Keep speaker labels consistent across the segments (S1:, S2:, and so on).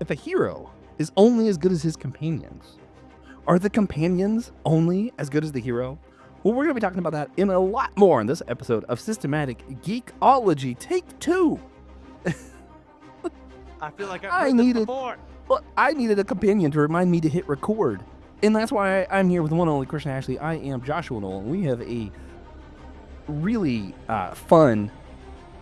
S1: if a hero is only as good as his companions, are the companions only as good as the hero? Well, we're going to be talking about that in a lot more in this episode of Systematic Geekology Take 2.
S2: I feel like I've heard this before.
S1: Well, I needed a companion to remind me to hit record. And that's why I'm here with the one and only Christian Ashley. I am Joshua Noel, and we have a really fun,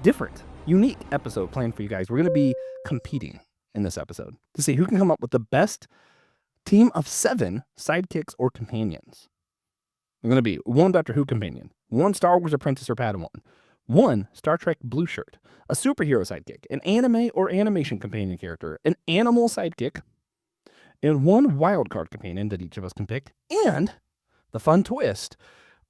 S1: different, unique episode planned for you guys. We're going to be competing in this episode to see who can come up with the best team of 7 sidekicks or companions. They're going to be 1 Doctor Who companion, 1 Star Wars apprentice or Padawan, 1 Star Trek blue shirt, a superhero sidekick, an anime or animation companion character, an animal sidekick, and 1 wildcard companion that each of us can pick. And the fun twist,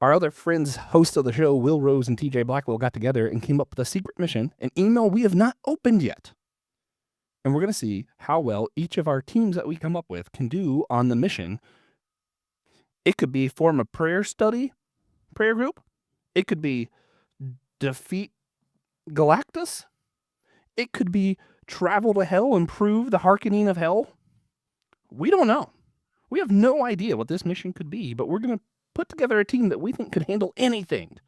S1: our other friends, hosts of the show, Will Rose and TJ Blackwell, got together and came up with a secret mission, an email we have not opened yet. And we're going to see how well each of our teams that we come up with can do on the mission. It could be form a prayer group. It could be defeat Galactus. It could be travel to hell and prove the hearkening of hell. We don't know. We have no idea what this mission could be, but we're going to put together a team that we think could handle anything.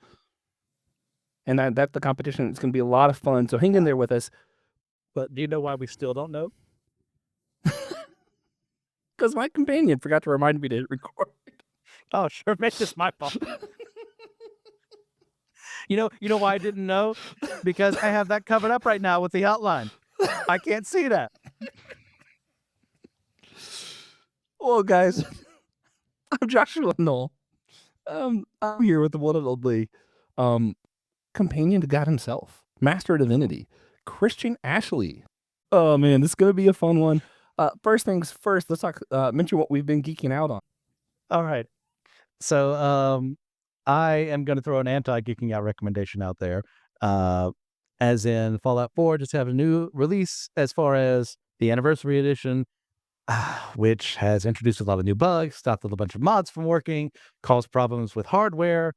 S1: And that's the competition. It's going to be a lot of fun, so hang in there with us.
S2: But do you know why we still don't know?
S1: Because my companion forgot to remind me to hit record.
S2: Oh, sure. Maybe it's my fault. You know why I didn't know? Because I have that covered up right now with the outline. I can't see that.
S1: Well, guys, I'm Joshua Noel. I'm here with the one and only companion to God himself, Master of Divinity, Christian Ashley. Oh man, this is gonna be a fun one. First things first, let's talk. Mention what we've been geeking out on.
S2: All right. So I am going to throw an anti-geeking out recommendation out there. As in Fallout 4 just have a new release as far as the anniversary edition, which has introduced a lot of new bugs, stopped a bunch of mods from working, caused problems with hardware.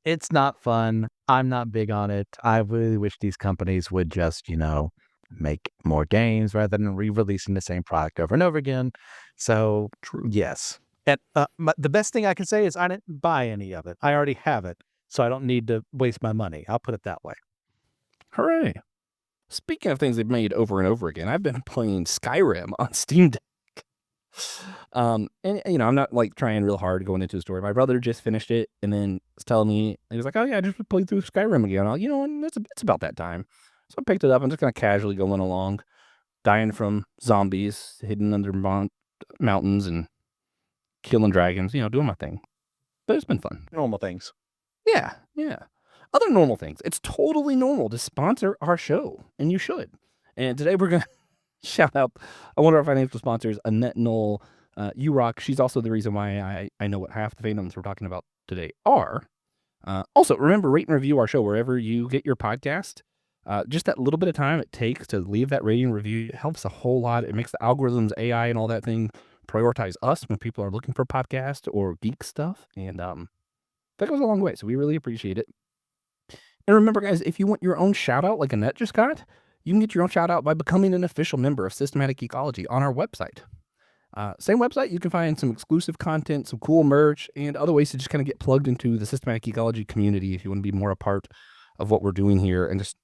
S2: It's not fun. I'm not big on it. I really wish these companies would just, make more games rather than re-releasing the same product over and over again. So, yes. And the best thing I can say is I didn't buy any of it. I already have it, so I don't need to waste my money. I'll put it that way.
S1: Hooray. Speaking of things they've made over and over again, I've been playing Skyrim on Steam Deck. And I'm not like trying real hard going into the story. My brother just finished it and then was telling me, he was like, oh yeah, I just played through Skyrim again. And it's about that time. So I picked it up and just kind of casually going along, dying from zombies, hidden under mountains and killing dragons, doing my thing. But it's been fun.
S2: Normal things.
S1: Yeah. Other normal things. It's totally normal to sponsor our show, and you should. And today we're going to shout out one of our financial sponsors, Annette Knoll. You rock. She's also the reason why I know what half the fandoms we're talking about today are. Also, remember, rate and review our show wherever you get your podcast. Just that little bit of time it takes to leave that rating review helps a whole lot. It makes the algorithms, AI, and all that thing prioritize us when people are looking for podcast or geek stuff. And that goes a long way. So we really appreciate it. And remember, guys, if you want your own shout out like Annette just got, you can get your own shout out by becoming an official member of Systematic Geekology on our website. Same website, you can find some exclusive content, some cool merch, and other ways to just kind of get plugged into the Systematic Geekology community if you want to be more a part of what we're doing here. And just,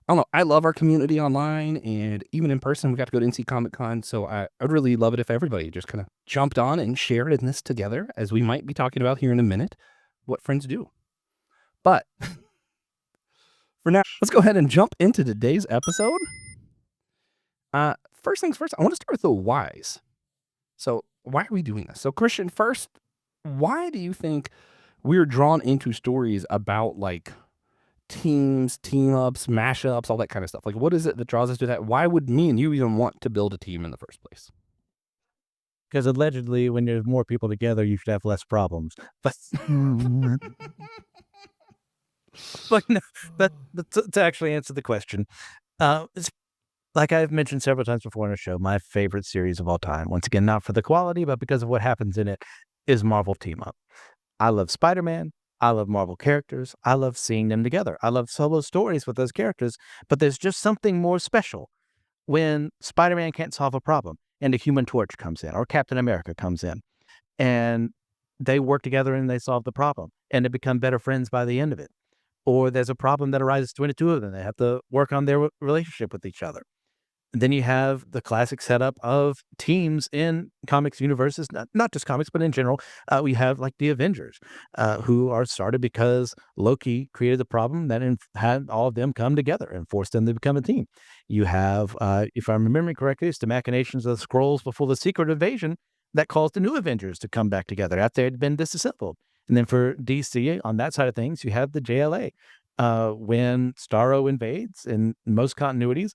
S1: I don't know, I love our community online, and even in person, we got to go to NC Comic Con, so I'd really love it if everybody just kind of jumped on and shared in this together, as we might be talking about here in a minute, what friends do. But for now, let's go ahead and jump into today's episode. First things first, I want to start with the whys. So why are we doing this? So Christian, first, why do you think we're drawn into stories about like teams, team-ups, mashups, all that kind of stuff? Like, what is it that draws us to that? Why would me and you even want to build a team in the first place?
S2: Because allegedly, when there's more people together, you should have less problems. But to actually answer the question, it's like I've mentioned several times before on the show, my favorite series of all time. Once again, not for the quality, but because of what happens in it, is Marvel Team Up. I love Spider-Man. I love Marvel characters. I love seeing them together. I love solo stories with those characters, but there's just something more special when Spider-Man can't solve a problem and the Human Torch comes in or Captain America comes in and they work together and they solve the problem and they become better friends by the end of it. Or there's a problem that arises between the two of them. They have to work on their relationship with each other. Then you have the classic setup of teams in comics universes, not just comics, but in general. We have like the Avengers, who are started because Loki created the problem that had all of them come together and forced them to become a team. You have, if I'm remembering correctly, it's the machinations of the Skrulls before the Secret Invasion that caused the new Avengers to come back together after they had been disassembled. And then for DC, on that side of things, you have the JLA. When Starro invades, in most continuities,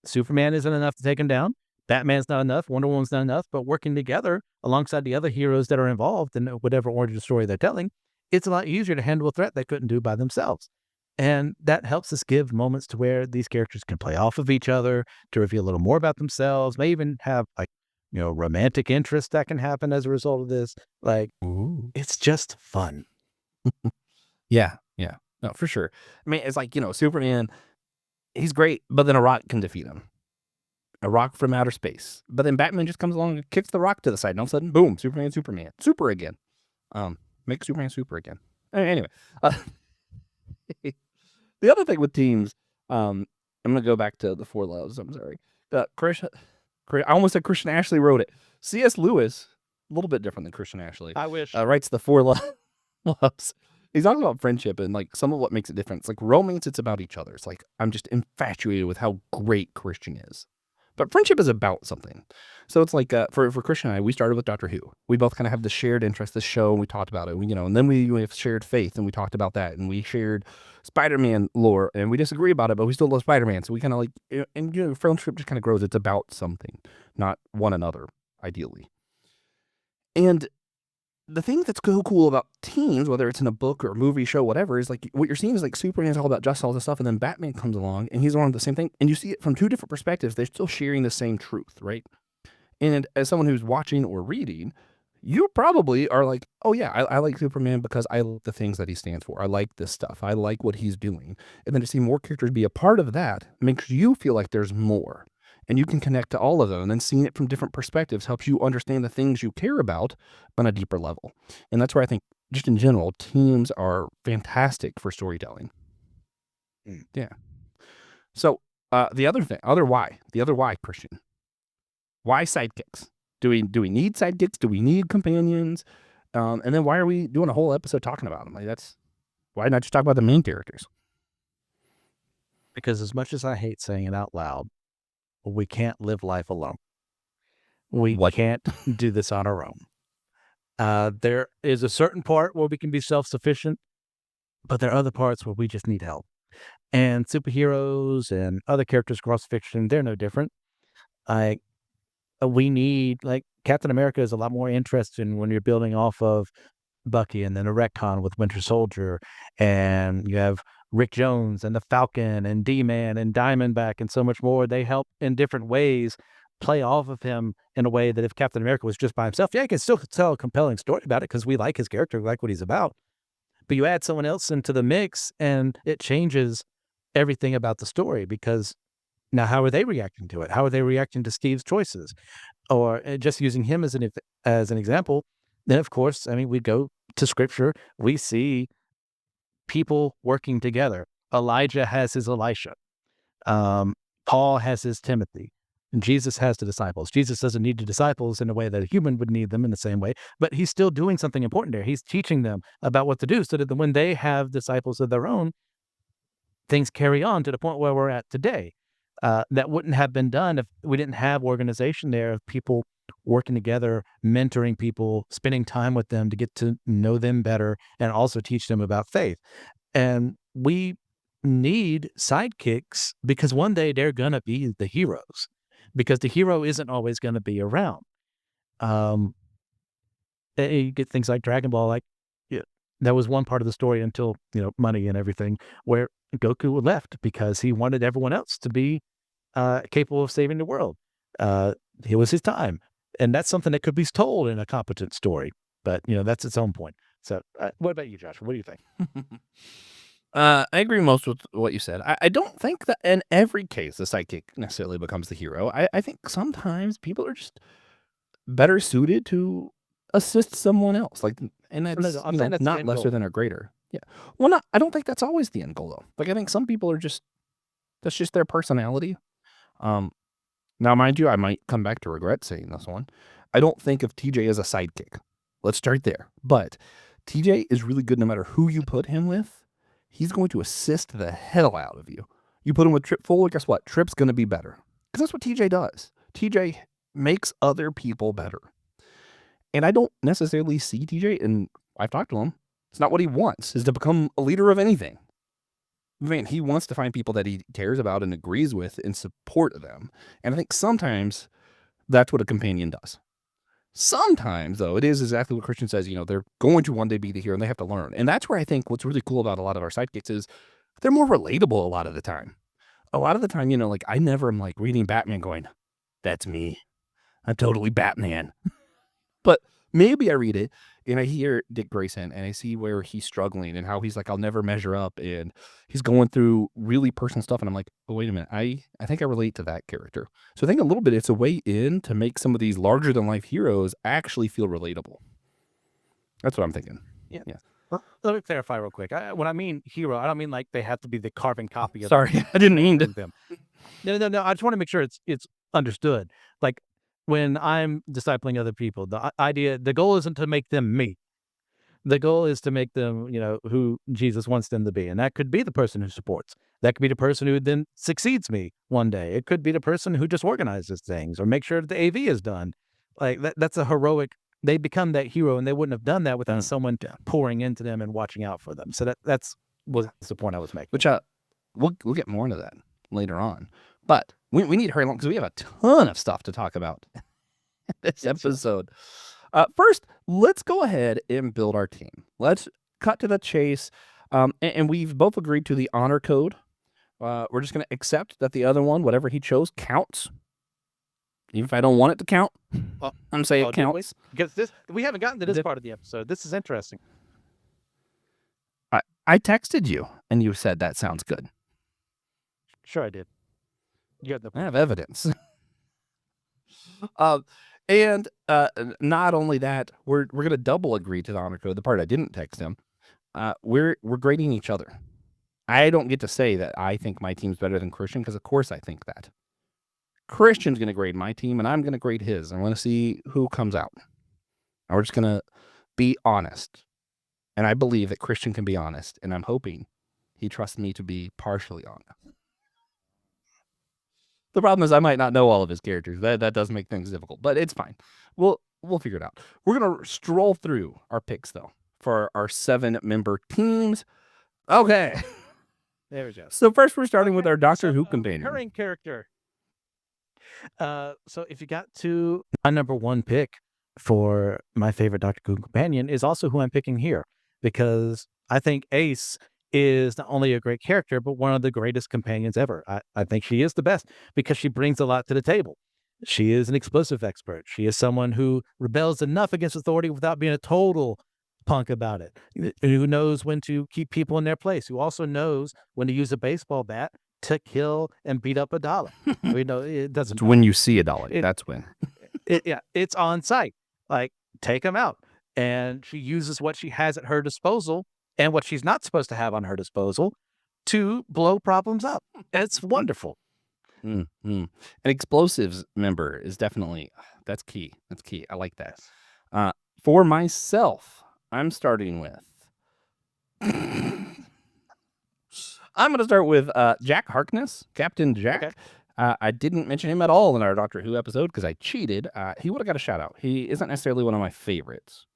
S2: Superman isn't enough to take him down. Batman's not enough. Wonder Woman's not enough. But working together alongside the other heroes that are involved in whatever origin story they're telling, it's a lot easier to handle a threat they couldn't do by themselves. And that helps us give moments to where these characters can play off of each other, to reveal a little more about themselves, may even have like, romantic interest that can happen as a result of this. Like,
S1: Ooh.
S2: it's just fun.
S1: Yeah. No, for sure. I mean, it's like, Superman, he's great, but then a rock can defeat him. A rock from outer space. But then Batman just comes along and kicks the rock to the side. And all of a sudden, boom, Superman. Super again. Make Superman super again. Anyway. The other thing with teams, I'm going to go back to the Four Loves. I'm sorry. I almost said Christian Ashley wrote it. C.S. Lewis, a little bit different than Christian Ashley.
S2: I wish.
S1: Writes the Four Loves. He's talking about friendship and like some of what makes it different. It's like romance, it's about each other. It's like I'm just infatuated with how great Christian is. But friendship is about something. So it's like for Christian and I, we started with Doctor Who. We both kind of have the shared interest, this show, and we talked about it. And then we have shared faith, and we talked about that. And we shared Spider-Man lore, and we disagree about it, but we still love Spider-Man. So we kind of like, and friendship just kind of grows. It's about something, not one another, ideally. And the thing that's so cool about teams, whether it's in a book or a movie, show, whatever, is like what you're seeing is like Superman's all about justice, all this stuff, and then Batman comes along and he's on the same thing, and you see it from two different perspectives. They're still sharing the same truth, right? And as someone who's watching or reading, you probably are like, oh yeah, I like Superman because I like the things that he stands for. I like this stuff. I like what he's doing. And then to see more characters be a part of that makes you feel like there's more. And you can connect to all of them, and then seeing it from different perspectives helps you understand the things you care about on a deeper level. And that's where I think, just in general, teams are fantastic for storytelling. Yeah. So the other why, Christian. Why sidekicks? Do we need sidekicks? Do we need companions? And then why are we doing a whole episode talking about them? Like why not just talk about the main characters?
S2: Because as much as I hate saying it out loud, we can't live life alone. We can't do this on our own. There is a certain part where we can be self-sufficient, but there are other parts where we just need help. And superheroes and other characters across fiction, they're no different. We need, like, Captain America is a lot more interesting when you're building off of Bucky, and then a retcon with Winter Soldier, and you have Rick Jones and the Falcon and D-Man and Diamondback and so much more. They help in different ways play off of him in a way that if Captain America was just by himself, yeah, he can still tell a compelling story about it because we like his character, we like what he's about. But you add someone else into the mix and it changes everything about the story, because now how are they reacting to it? How are they reacting to Steve's choices? Or just using him as an example, then of course, I mean, we go to scripture, we see people working together. Elijah has his Elisha. Paul has his Timothy. And Jesus has the disciples. Jesus doesn't need the disciples in a way that a human would need them in the same way, but he's still doing something important there. He's teaching them about what to do so that when they have disciples of their own, things carry on to the point where we're at today. That wouldn't have been done if we didn't have organization there of people working together, mentoring people, spending time with them to get to know them better, and also teach them about faith. And we need sidekicks because one day they're going to be the heroes, because the hero isn't always going to be around. You get things like Dragon Ball, like, yeah, that was one part of the story until, money and everything, where Goku left because he wanted everyone else to be capable of saving the world. It was his time. And that's something that could be told in a competent story. But, that's its own point. So what about you, Josh? What do you think?
S1: I agree most with what you said. I don't think that in every case the sidekick necessarily becomes the hero. I think sometimes people are just better suited to assist someone else. Like, and
S2: No,
S1: that's,
S2: I'm saying that's the
S1: not
S2: end
S1: lesser
S2: goal.
S1: than or greater. Yeah. Well, I don't think that's always the end goal though. Like, I think some people are just, that's just their personality. Um, Now, mind you, I might come back to regret saying this one. I don't think of TJ as a sidekick. Let's start there. But TJ is really good no matter who you put him with. He's going to assist the hell out of you. You put him with Trip Fuller, guess what? Trip's going to be better. Because that's what TJ does. TJ makes other people better. And I don't necessarily see TJ, and I've talked to him, it's not what he wants, is to become a leader of anything. Man, he wants to find people that he cares about and agrees with and support them. And I think sometimes that's what a companion does. Sometimes, though, it is exactly what Christian says. They're going to one day be the hero and they have to learn. And that's where I think what's really cool about a lot of our sidekicks is they're more relatable a lot of the time. A lot of the time, like I never am like reading Batman going, that's me. I'm totally Batman. But maybe I read it and I hear Dick Grayson and I see where he's struggling and how he's like, I'll never measure up. And he's going through really personal stuff. And I'm like, oh, wait a minute. I think I relate to that character. So I think a little bit it's a way in to make some of these larger than life heroes actually feel relatable. That's what I'm thinking.
S2: Yeah.
S1: Yeah.
S2: Let me clarify real quick. When I mean hero, I don't mean like they have to be the carbon copy of
S1: Sorry, I didn't mean to.
S2: them. No. I just want to make sure it's understood. Like when I'm discipling other people, the goal isn't to make them me. The goal is to make them, who Jesus wants them to be. And that could be the person who supports. That could be the person who then succeeds me one day. It could be the person who just organizes things or makes sure that the AV is done. Like that's a heroic, they become that hero and they wouldn't have done that without someone pouring into them and watching out for them. So that's the point I was making.
S1: Which we'll get more into that later on. But we need to hurry along because we have a ton of stuff to talk about this episode. First, let's go ahead and build our team. Let's cut to the chase. And we've both agreed to the honor code. We're just going to accept that the other one, whatever he chose, counts. Even if I don't want it to count, I'm saying it counts.
S2: Because we haven't gotten to this part of the episode. This is interesting.
S1: I texted you, and you said that sounds good.
S2: Sure, I did.
S1: I have evidence. And not only that, we're gonna double agree to the honor code. The part I didn't text him. We're grading each other. I don't get to say that I think my team's better than Christian because of course I think that. Christian's gonna grade my team and I'm gonna grade his. I want to see who comes out. And we're just gonna be honest. And I believe that Christian can be honest, and I'm hoping he trusts me to be partially honest. The problem is I might not know all of his characters. That does make things difficult, but it's fine. We'll figure it out. We're gonna stroll through our picks though for our 7-member teams. Okay.
S2: There we go.
S1: So first we're starting with our Doctor Who companion.
S2: Recurring character. So if you got to my number one pick for my favorite Doctor Who companion is also who I'm picking here because I think Ace is not only a great character, but one of the greatest companions ever. I think she is the best because she brings a lot to the table. She is an explosive expert. She is someone who rebels enough against authority without being a total punk about it, who knows when to keep people in their place, who also knows when to use a baseball bat to kill and beat up a Dalek. It doesn't.
S1: It's when you see a Dalek, that's when.
S2: It's on site. Like, take them out. And she uses what she has at her disposal and what she's not supposed to have on her disposal to blow problems up. It's wonderful.
S1: An explosives member is definitely, that's key. That's key. I like that. For myself, I'm starting with, I'm going to start with Jack Harkness, Captain Jack. Okay. I didn't mention him at all in our Doctor Who episode because I cheated. He would have got a shout out. He isn't necessarily one of my favorites.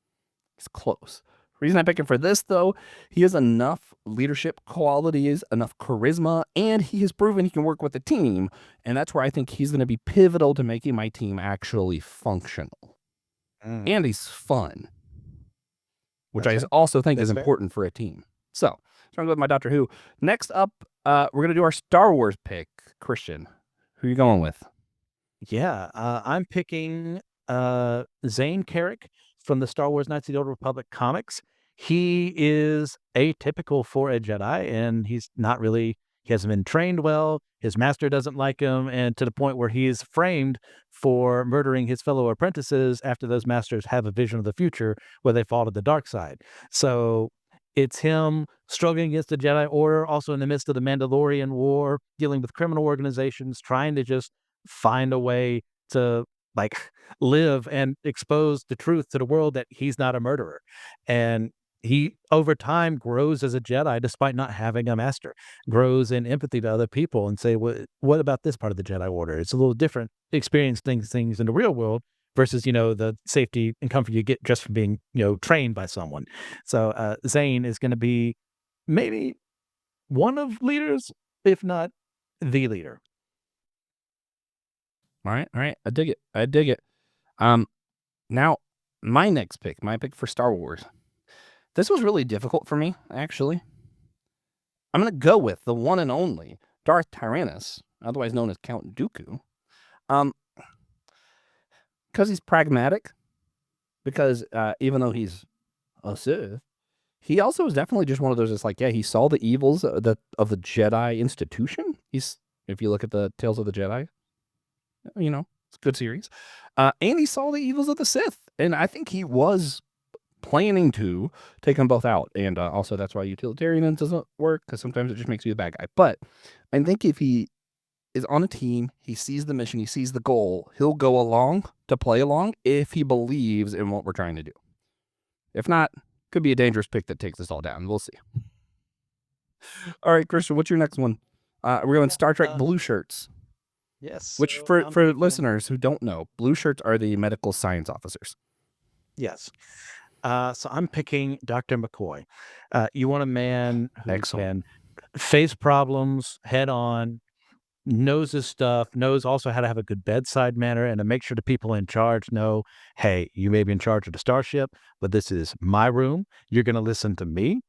S1: He's close. The reason I pick him for this, though, he has enough leadership qualities, enough charisma, and he has proven he can work with the team. And that's where I think he's going to be pivotal to making my team actually functional. And he's fun, which I also think is important for a team. So, starting with my Doctor Who. Next up, we're going to do our Star Wars pick. Christian, who are you going with?
S2: Yeah, I'm picking Zane Carrick from the Star Wars Knights of the Old Republic comics. he is atypical for a Jedi, and he's not really, he hasn't been trained well. His master doesn't like him, and to the point where he is framed for murdering his fellow apprentices after those masters have a vision of the future where they fall to the dark side. So it's him struggling against the Jedi Order, also in the midst of the Mandalorian War, dealing with criminal organizations, trying to just find a way to like live and expose the truth to the world that he's not a murderer. And he over time grows as a Jedi despite not having a master, grows in empathy to other people and say, what about this part of the Jedi Order? It's a little different experience things in the real world versus, the safety and comfort you get just from being, trained by someone. So Zane is going to be maybe one of leaders, if not the leader.
S1: All right. I dig it. Now my pick for Star Wars. This was really difficult for me, actually. I'm gonna go with the one and only Darth Tyrannus, otherwise known as Count Dooku. Because he's pragmatic. Because even though he's a Sith, he also is definitely just one of those that's like, yeah, he saw the evils of the Jedi institution. If you look at the Tales of the Jedi, it's a good series. And he saw the evils of the Sith. And I think he was planning to take them both out. And also that's why utilitarian doesn't work, because sometimes it just makes you the bad guy. But I think if he is on a team, he sees the mission, he sees the goal, he'll go along to play along if he believes in what we're trying to do. If not, could be a dangerous pick that takes us all down. We'll see. All right, Christian, what's your next one? We're going Star Trek blue shirts.
S2: Yes.
S1: Which, for listeners who don't know, blue shirts are the medical science officers.
S2: Yes. So I'm picking Dr. McCoy. You want a man who can face problems head on, knows his stuff, knows also how to have a good bedside manner, and to make sure the people in charge know, hey, you may be in charge of the starship, but this is my room. You're going to listen to me.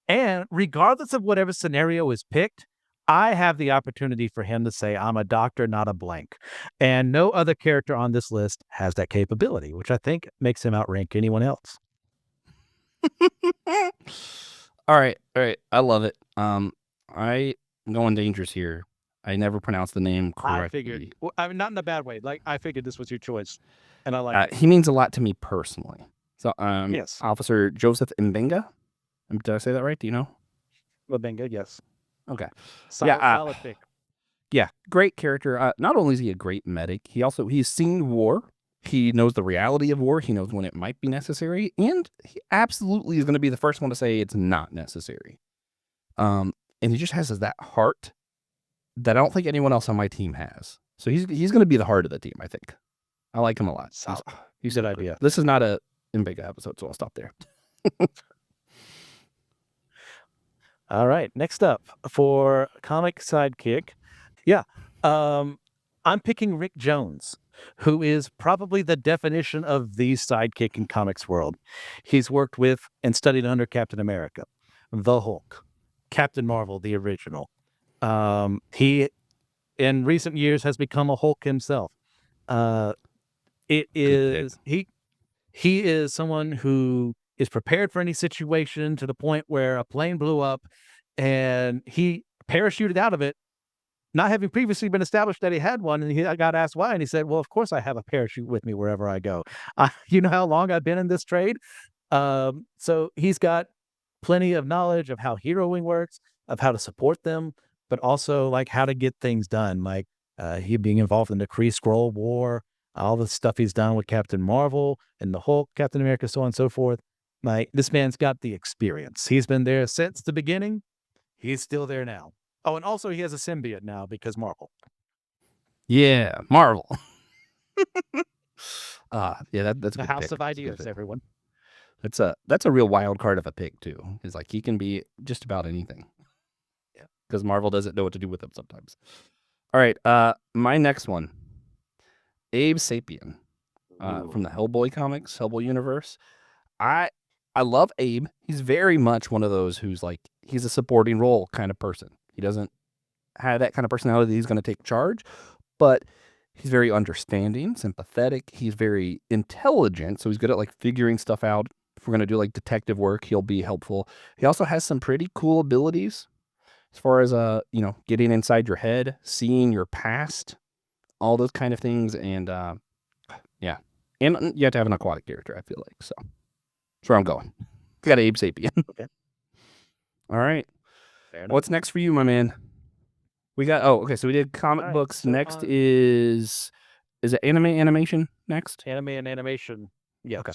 S2: And regardless of whatever scenario is picked, I have the opportunity for him to say, I'm a doctor, not a blank. And no other character on this list has that capability, which I think makes him outrank anyone else.
S1: All right. I love it. I am going dangerous here. I never pronounced the name correctly.
S2: I figured, not in a bad way. Like, I figured this was your choice, and I like it.
S1: He means a lot to me personally. So,
S2: yes,
S1: Officer Joseph Mbenga. Did I say that right? Do you know?
S2: Mbenga, yes.
S1: Okay.
S2: Solid pick.
S1: Yeah, great character. Not only is he a great medic, he's seen war. He knows the reality of war. He knows when it might be necessary, and he absolutely is going to be the first one to say it's not necessary. And he just has that heart that I don't think anyone else on my team has. So he's going to be the heart of the team, I think. I like him a lot.
S2: He's a good idea.
S1: This is not a Mbenga episode, so I'll stop there.
S2: All right, next up for comic sidekick. Yeah, I'm picking Rick Jones, who is probably the definition of the sidekick in comics world. He's worked with and studied under Captain America, the Hulk, Captain Marvel, the original. He, in recent years, has become a Hulk himself. He is someone who is prepared for any situation to the point where a plane blew up and he parachuted out of it, not having previously been established that he had one. And I got asked why. And he said, well, of course I have a parachute with me wherever I go. You know how long I've been in this trade? So he's got plenty of knowledge of how heroing works, of how to support them, but also like how to get things done. Like he being involved in the Kree Skrull War, all the stuff he's done with Captain Marvel and the Hulk, Captain America, so on and so forth. Like, this man's got the experience. He's been there since the beginning. He's still there now. Oh, and also he has a symbiote now because Marvel.
S1: Yeah, Marvel. Yeah, that's
S2: the house of ideas, everyone.
S1: That's a real wild card of a pick too. It's like he can be just about anything. Yeah, because Marvel doesn't know what to do with him sometimes. All right, my next one, Abe Sapien, from the Hellboy comics, Hellboy universe. I love Abe. He's very much one of those who's like, he's a supporting role kind of person. He doesn't have that kind of personality. He's going to take charge, but he's very understanding, sympathetic. He's very intelligent. So he's good at like figuring stuff out If we're going to do like detective work, he'll be helpful. He also has some pretty cool abilities as far as getting inside your head, seeing your past, all those kind of things, and yeah. And you have to have an aquatic character, I feel like. So that's where I'm going. Got Abe Sapien.
S2: Okay.
S1: All right.
S2: Fair enough.
S1: What's next for you, my man? We got okay, so we did comic
S2: All right,
S1: books.
S2: so
S1: Next
S2: on
S1: is it animation next?
S2: anime and animation. Yes.
S1: Okay.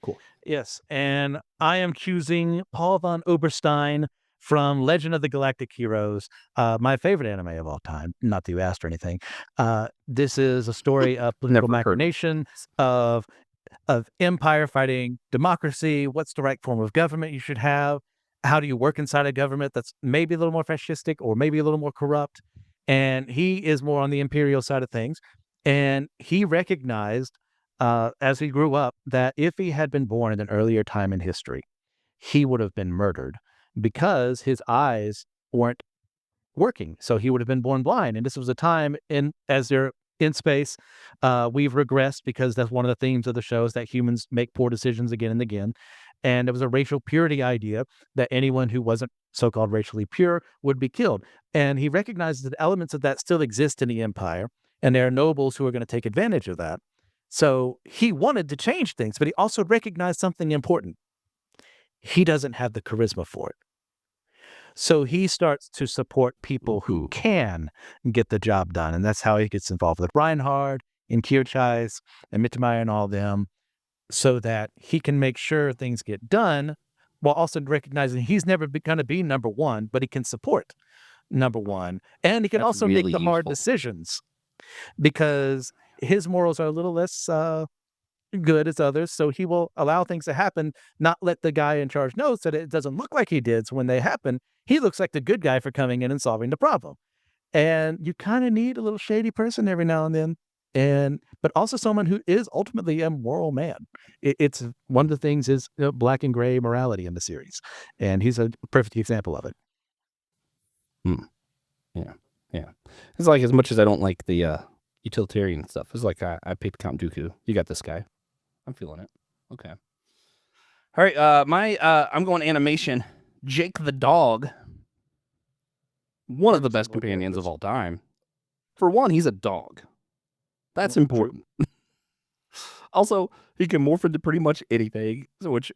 S1: Cool.
S2: Yes. And I am choosing Paul von Oberstein from Legend of the Galactic Heroes, my favorite anime of all time. Not that you asked or anything. This is a story of political
S1: Never heard of it.
S2: machination, of empire fighting democracy. What's the right form of government you should have? How do you work inside a government that's maybe a little more fascistic or maybe a little more corrupt? And he is more on the imperial side of things. And he recognized as he grew up that if he had been born at an earlier time in history, he would have been murdered because his eyes weren't working. So he would have been born blind. And this was a time as they're in space, we've regressed because that's one of the themes of the show is that humans make poor decisions again and again. And it was a racial purity idea that anyone who wasn't so-called racially pure would be killed. And he recognizes that elements of that still exist in the empire, and there are nobles who are going to take advantage of that. So he wanted to change things, but he also recognized something important. He doesn't have the charisma for it. So he starts to support people who can get the job done. And that's how he gets involved with Reinhard and Kirchheis and Mittermeier and all of them, so that he can make sure things get done while also recognizing he's never going to be number one, but he can support number one. And he can
S1: That's
S2: also
S1: really
S2: make the hard
S1: useful.
S2: decisions because his morals are a little less good as others. So he will allow things to happen, not let the guy in charge know so that it doesn't look like he did. So when they happen, he looks like the good guy for coming in and solving the problem. And you kind of need a little shady person every now and then. But also someone who is ultimately a moral man. It's one of the things is black and gray morality in the series. And he's a perfect example of it.
S1: Yeah. It's like as much as I don't like the utilitarian stuff. It's like I picked Count Dooku. You got this guy. I'm feeling it. Okay. All right. I'm going animation. Jake the dog. One of the best companions of all time. For one, he's a dog. That's important. Also, he can morph into pretty much anything, which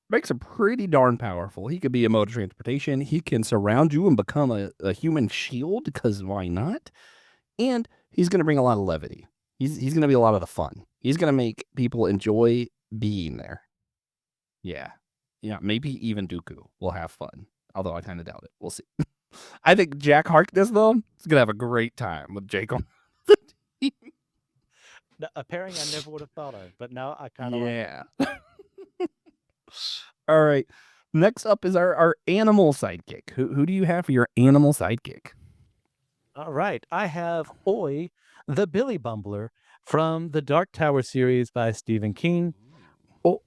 S1: makes him pretty darn powerful. He could be a mode of transportation. He can surround you and become a human shield, because why not? And he's going to bring a lot of levity. He's going to be a lot of the fun. He's going to make people enjoy being there. Yeah. Maybe even Dooku will have fun, although I kind of doubt it. We'll see. I think Jack Harkness, though, is going to have a great time with Jake on the team.
S2: A pairing I never would have thought of, but now I kind of
S1: like it. All right. Next up is our animal sidekick. Who do you have for your animal sidekick?
S2: All right. I have Oi, the Billy Bumbler from the Dark Tower series by Stephen King.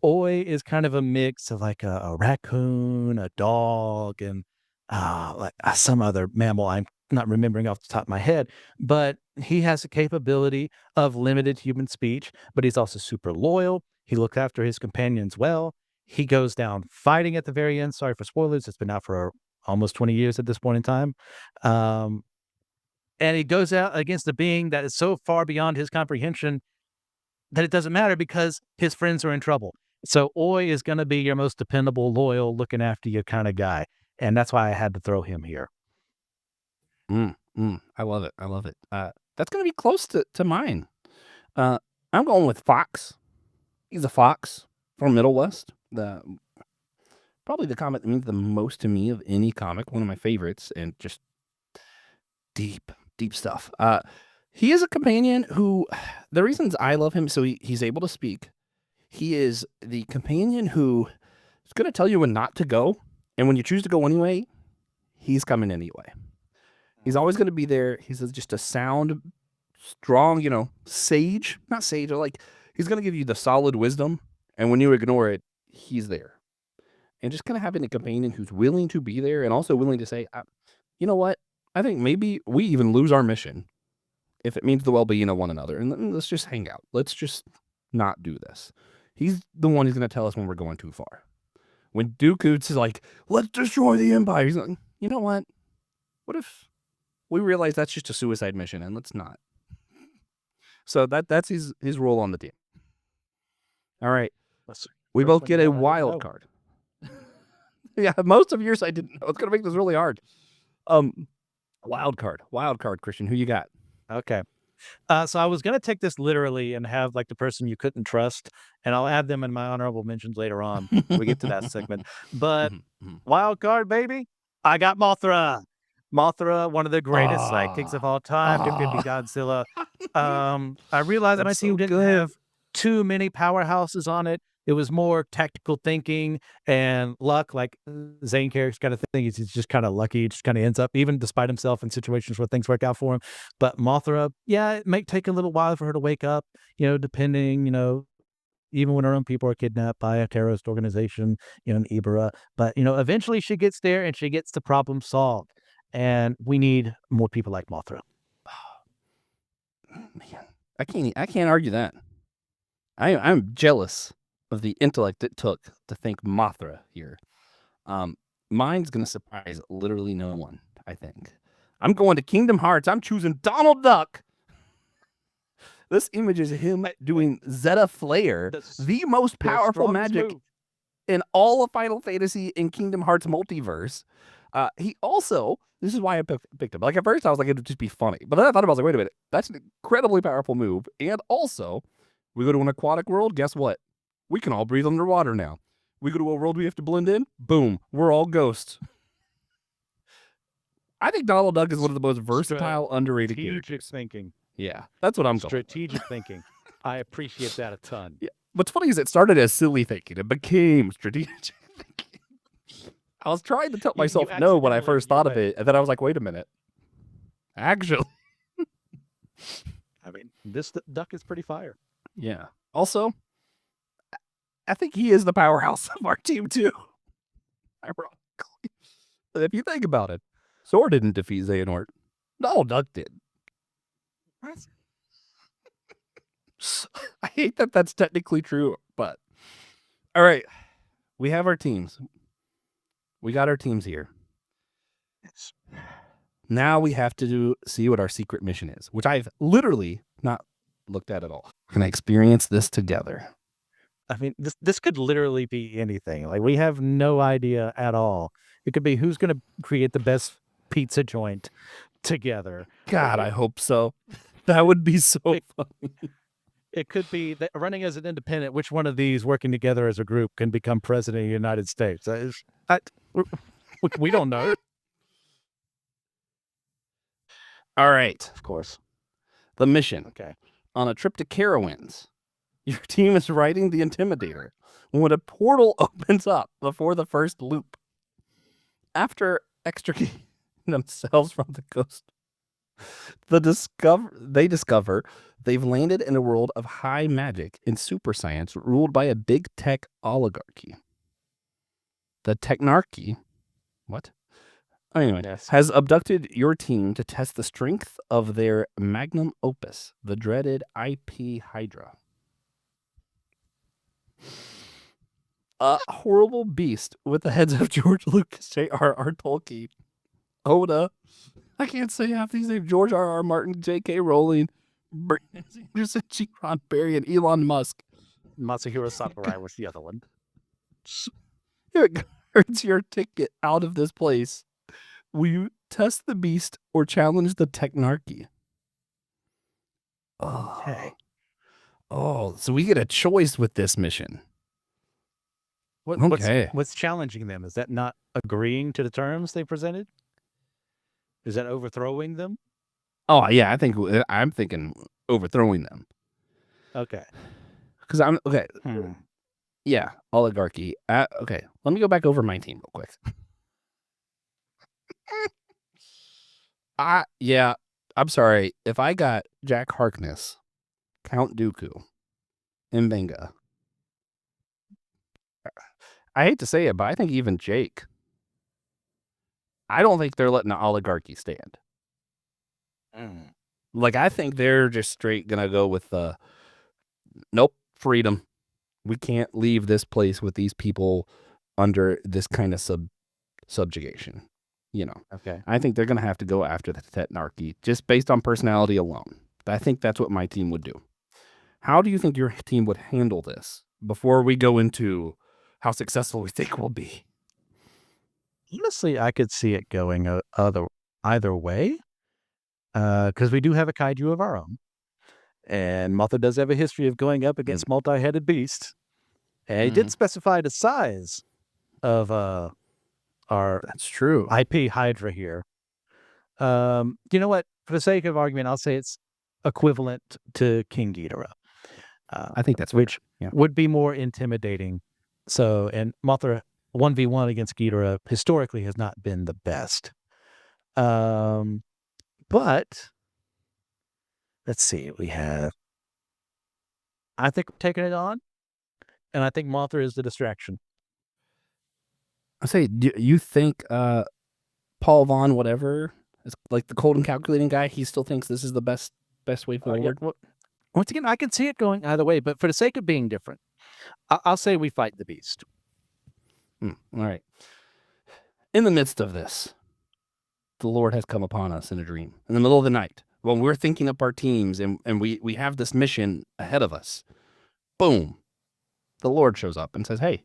S2: Oi is kind of a mix of like a raccoon, a dog, and like some other mammal I'm not remembering off the top of my head. But he has a capability of limited human speech, but he's also super loyal. He looks after his companions well. He goes down fighting at the very end. Sorry for spoilers. It's been out for almost 20 years at this point in time. And he goes out against a being that is so far beyond his comprehension that it doesn't matter because his friends are in trouble. So Oi is going to be your most dependable, loyal, looking after you kind of guy. And that's why I had to throw him here.
S1: I love it. That's going to be close to mine. I'm going with Fox. He's a fox from Middle West. Probably the comic that means the most to me of any comic. One of my favorites, and just deep stuff. He is a companion who, the reasons I love him, so he's able to speak. He is the companion who is going to tell you when not to go. And when you choose to go anyway, he's coming anyway. He's always going to be there. He's just a sound, strong, sage. Not sage, like he's going to give you the solid wisdom. And when you ignore it, he's there. And just kind of having a companion who's willing to be there and also willing to say, you know what? I think maybe we even lose our mission if it means the well-being of one another. And let's just hang out. Let's just not do this. He's the one who's going to tell us when we're going too far. When Dooku's like, let's destroy the Empire, he's like, you know what? What if we realize that's just a suicide mission and let's not? So that's his role on the team. All right. We both get a wild card. Yeah, most of yours I didn't know. It's going to make this really hard. Wild card, Christian. Who you got?
S2: Okay. So I was going to take this literally and have like the person you couldn't trust, and I'll add them in my honorable mentions later on when we get to that segment. But wild card, baby, I got Mothra. Mothra, one of the greatest sidekicks of all time, to Godzilla. I realized my team didn't have too many powerhouses on it. It was more tactical thinking and luck. Like Zane Carrick's got a thing. He's just kind of lucky. He just kind of ends up, even despite himself, in situations where things work out for him. But Mothra, yeah, it might take a little while for her to wake up, depending, even when her own people are kidnapped by a terrorist organization, in Ibera. But, eventually she gets there and she gets the problem solved. And we need more people like Mothra.
S1: Man, I can't argue that. I'm jealous of the intellect it took to think Mothra here. Mine's going to surprise literally no one, I think. I'm going to Kingdom Hearts. I'm choosing Donald Duck. This image is him doing Zeta Flare, the most powerful magic in all of Final Fantasy and Kingdom Hearts multiverse. He also, this is why I picked him. Like at first I was like, it'd just be funny. But then I thought about it, I was like, wait a minute. That's an incredibly powerful move. And also, we go to an aquatic world. Guess what? We can all breathe underwater now. We go to a world we have to blend in. Boom. We're all ghosts. I think Donald Duck is one of the most versatile, underrated characters.
S2: Strategic thinking.
S1: Yeah, that's what I'm going.
S2: Strategic thinking. I appreciate that a ton.
S1: Yeah. What's funny is it started as silly thinking. It became strategic thinking. I was trying to tell myself no when I first thought of it, and then I was like, wait a minute. Actually.
S2: I mean, this duck is pretty fire.
S1: Yeah. Also, I think he is the powerhouse of our team, too. Ironically. If you think about it, Sora didn't defeat Xehanort. Donald Duck did. I hate that that's technically true, but... All right. We have our teams. We got our teams here. Yes. Now we have to see what our secret mission is, which I've literally not looked at all. We're going to experience this together.
S2: I mean, this could literally be anything. Like, we have no idea at all. It could be who's going to create the best pizza joint together.
S1: God, I hope so. That would be so funny.
S2: It could be that running as an independent, which one of these working together as a group can become president of the United States? We don't know.
S1: All right.
S2: Of course.
S1: The mission.
S2: Okay.
S1: On a trip to Carowinds, your team is riding the Intimidator when a portal opens up before the first loop. After extricating themselves from the ghost, they discover they've landed in a world of high magic and super science ruled by a big tech oligarchy. The Technarchy, has abducted your team to test the strength of their magnum opus, the dreaded IP Hydra. A horrible beast with the heads of George Lucas, J.R.R. Tolkien, Oda, I can't say half these names, George R.R. Martin, J.K. Rowling, Brandon Sanderson, G. Ron Berry, and Elon Musk.
S2: Masahiro Sakurai was the other one.
S1: It earns your ticket out of this place. Will you test the beast or challenge the Technarchy? Oh.
S2: Okay.
S1: Oh, so we get a choice with this mission.
S2: What's challenging them? Is that not agreeing to the terms they presented? Is that overthrowing them?
S1: Oh, yeah, I'm thinking overthrowing them.
S2: Okay.
S1: Because Yeah, oligarchy. Okay, let me go back over my team real quick. I'm sorry. If I got Jack Harkness, Count Dooku, and Benga, I hate to say it, but I think even Jake, I don't think they're letting the oligarchy stand. Like, I think they're just straight gonna go with nope, freedom. We can't leave this place with these people under this kind of subjugation.
S2: Okay.
S1: I think they're going to have to go after the Tetnarchy just based on personality alone. I think that's what my team would do. How do you think your team would handle this before we go into how successful we think we'll be?
S2: Honestly, I could see it going either way, because we do have a kaiju of our own, and Mothra does have a history of going up against multi-headed beasts. And he did specify the size of our
S1: That's true.
S2: IP Hydra here. You know what? For the sake of argument, I'll say it's equivalent to King Ghidorah.
S1: I think that's
S2: which
S1: fair. Yeah.
S2: would be more intimidating. So, and Mothra 1v1 against Ghidorah historically has not been the best. But let's see, I think we're taking it on, and I think Mothra is the distraction.
S1: I say, do you think Paul Vaughn, whatever, is like the cold and calculating guy, he still thinks this is the best way forward?
S2: Well, once again, I can see it going either way, but for the sake of being different, I'll say we fight the beast.
S1: All right. In the midst of this, the Lord has come upon us in a dream in the middle of the night when we're thinking up our teams and we have this mission ahead of us. Boom. The Lord shows up and says, hey,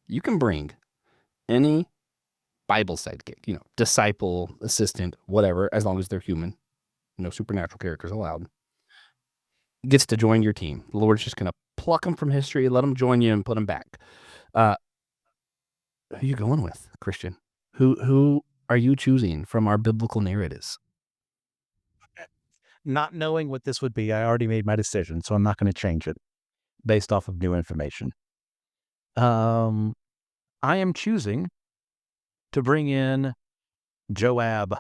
S1: you can bring any Bible sidekick, disciple, assistant, whatever, as long as they're human. No supernatural characters allowed. Gets to join your team. The Lord's just going to pluck them from history, let them join you, and put them back. Who are you going with, Christian? Who are you choosing from our biblical narratives?
S2: Not knowing what this would be, I already made my decision, so I'm not going to change it based off of new information. I am choosing to bring in Joab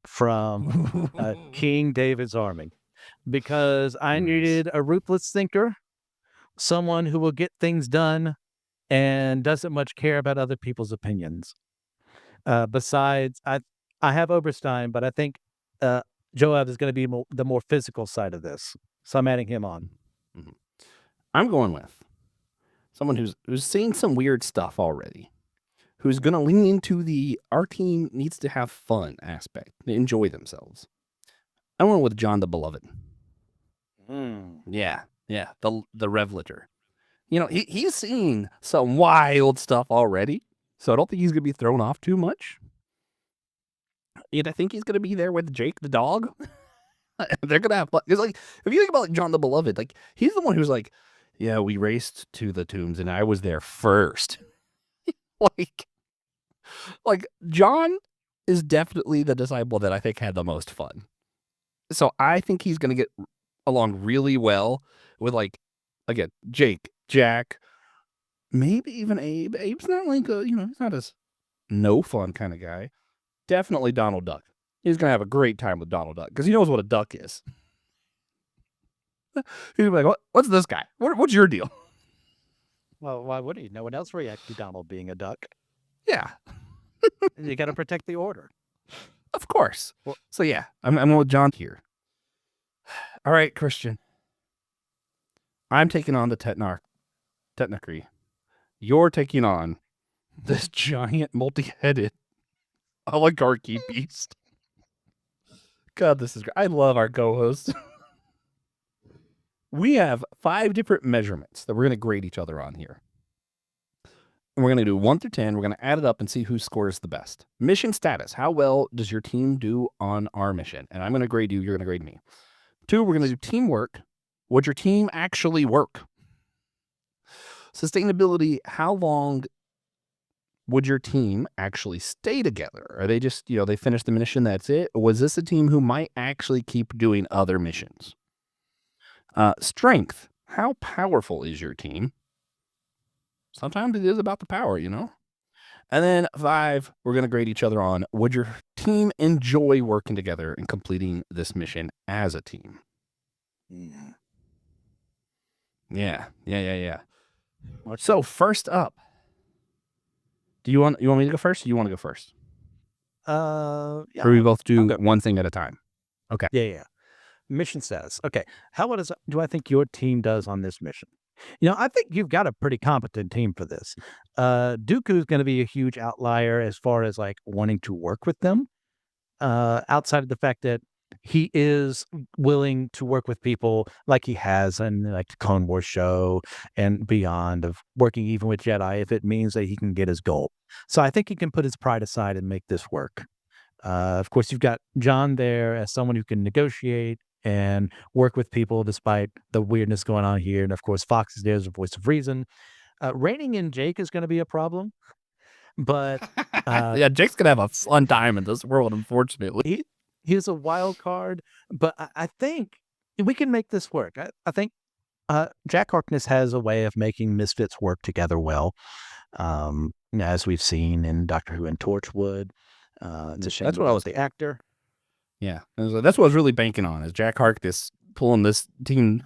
S2: from King David's army because I needed a ruthless thinker, someone who will get things done and doesn't much care about other people's opinions. Besides, I have Oberstein, but I think Joab is going to be the more physical side of this, so I'm adding him on.
S1: I'm going with someone who's seen some weird stuff already, who's going to lean into our team needs to have fun aspect, to enjoy themselves. I went with John the Beloved. Yeah, the Revelator. He's seen some wild stuff already, so I don't think he's going to be thrown off too much. And I think he's going to be there with Jake the dog. They're going to have fun. Because, if you think about John the Beloved, he's the one who's like, yeah, we raced to the tombs and I was there first. John is definitely the disciple that I think had the most fun. So I think he's going to get along really well with, again, Jake, Jack, maybe even Abe. Abe's not he's not as no fun kind of guy. Definitely Donald Duck. He's going to have a great time with Donald Duck because he knows what a duck is. He's like, what's this guy? What's your deal?
S2: Well, why would he? No one else react to Donald being a duck.
S1: Yeah.
S2: You got to protect the order.
S1: Of course. Well, so yeah, I'm with John here. All right, Christian. I'm taking on the Tetnarchy. You're taking on this giant multi-headed oligarchy beast. God, this is great. I love our co-host. We have 5 different measurements that we're going to grade each other on here. And we're going to do 1 through 10. We're going to add it up and see who scores the best. Mission status. How well does your team do on our mission? And I'm going to grade you. You're going to grade me. 2, we're going to do teamwork. Would your team actually work? Sustainability. How long would your team actually stay together? Are they just, they finish the mission, that's it? Or was this a team who might actually keep doing other missions? Strength. How powerful is your team? Sometimes it is about the power, And then 5, we're going to grade each other on, would your team enjoy working together and completing this mission as a team? Yeah. So first up, do you want me to go first, or you want to go first?
S2: Yeah.
S1: Or we both do one thing at a time? Okay.
S2: Yeah. Mission status. Okay. How well do I think your team does on this mission? I think you've got a pretty competent team for this. Dooku's going to be a huge outlier as far as like wanting to work with them. Outside of the fact that he is willing to work with people like he has in like the Clone Wars show and beyond, of working even with Jedi if it means that he can get his goal. So I think he can put his pride aside and make this work. Of course, you've got John there as someone who can negotiate and work with people despite the weirdness going on here. And of course, Fox is there as a voice of reason. Reining in Jake is going to be a problem, but
S1: Yeah, Jake's gonna have a fun time in this world, unfortunately.
S2: he's a wild card. But I think we can make this work. I think Jack Harkness has a way of making misfits work together well, as we've seen in Doctor Who and Torchwood. It's a shame
S1: That's what I
S2: about
S1: was.
S2: the actor.
S1: Yeah, that's what I was really banking on, is Jack Harkness pulling this team,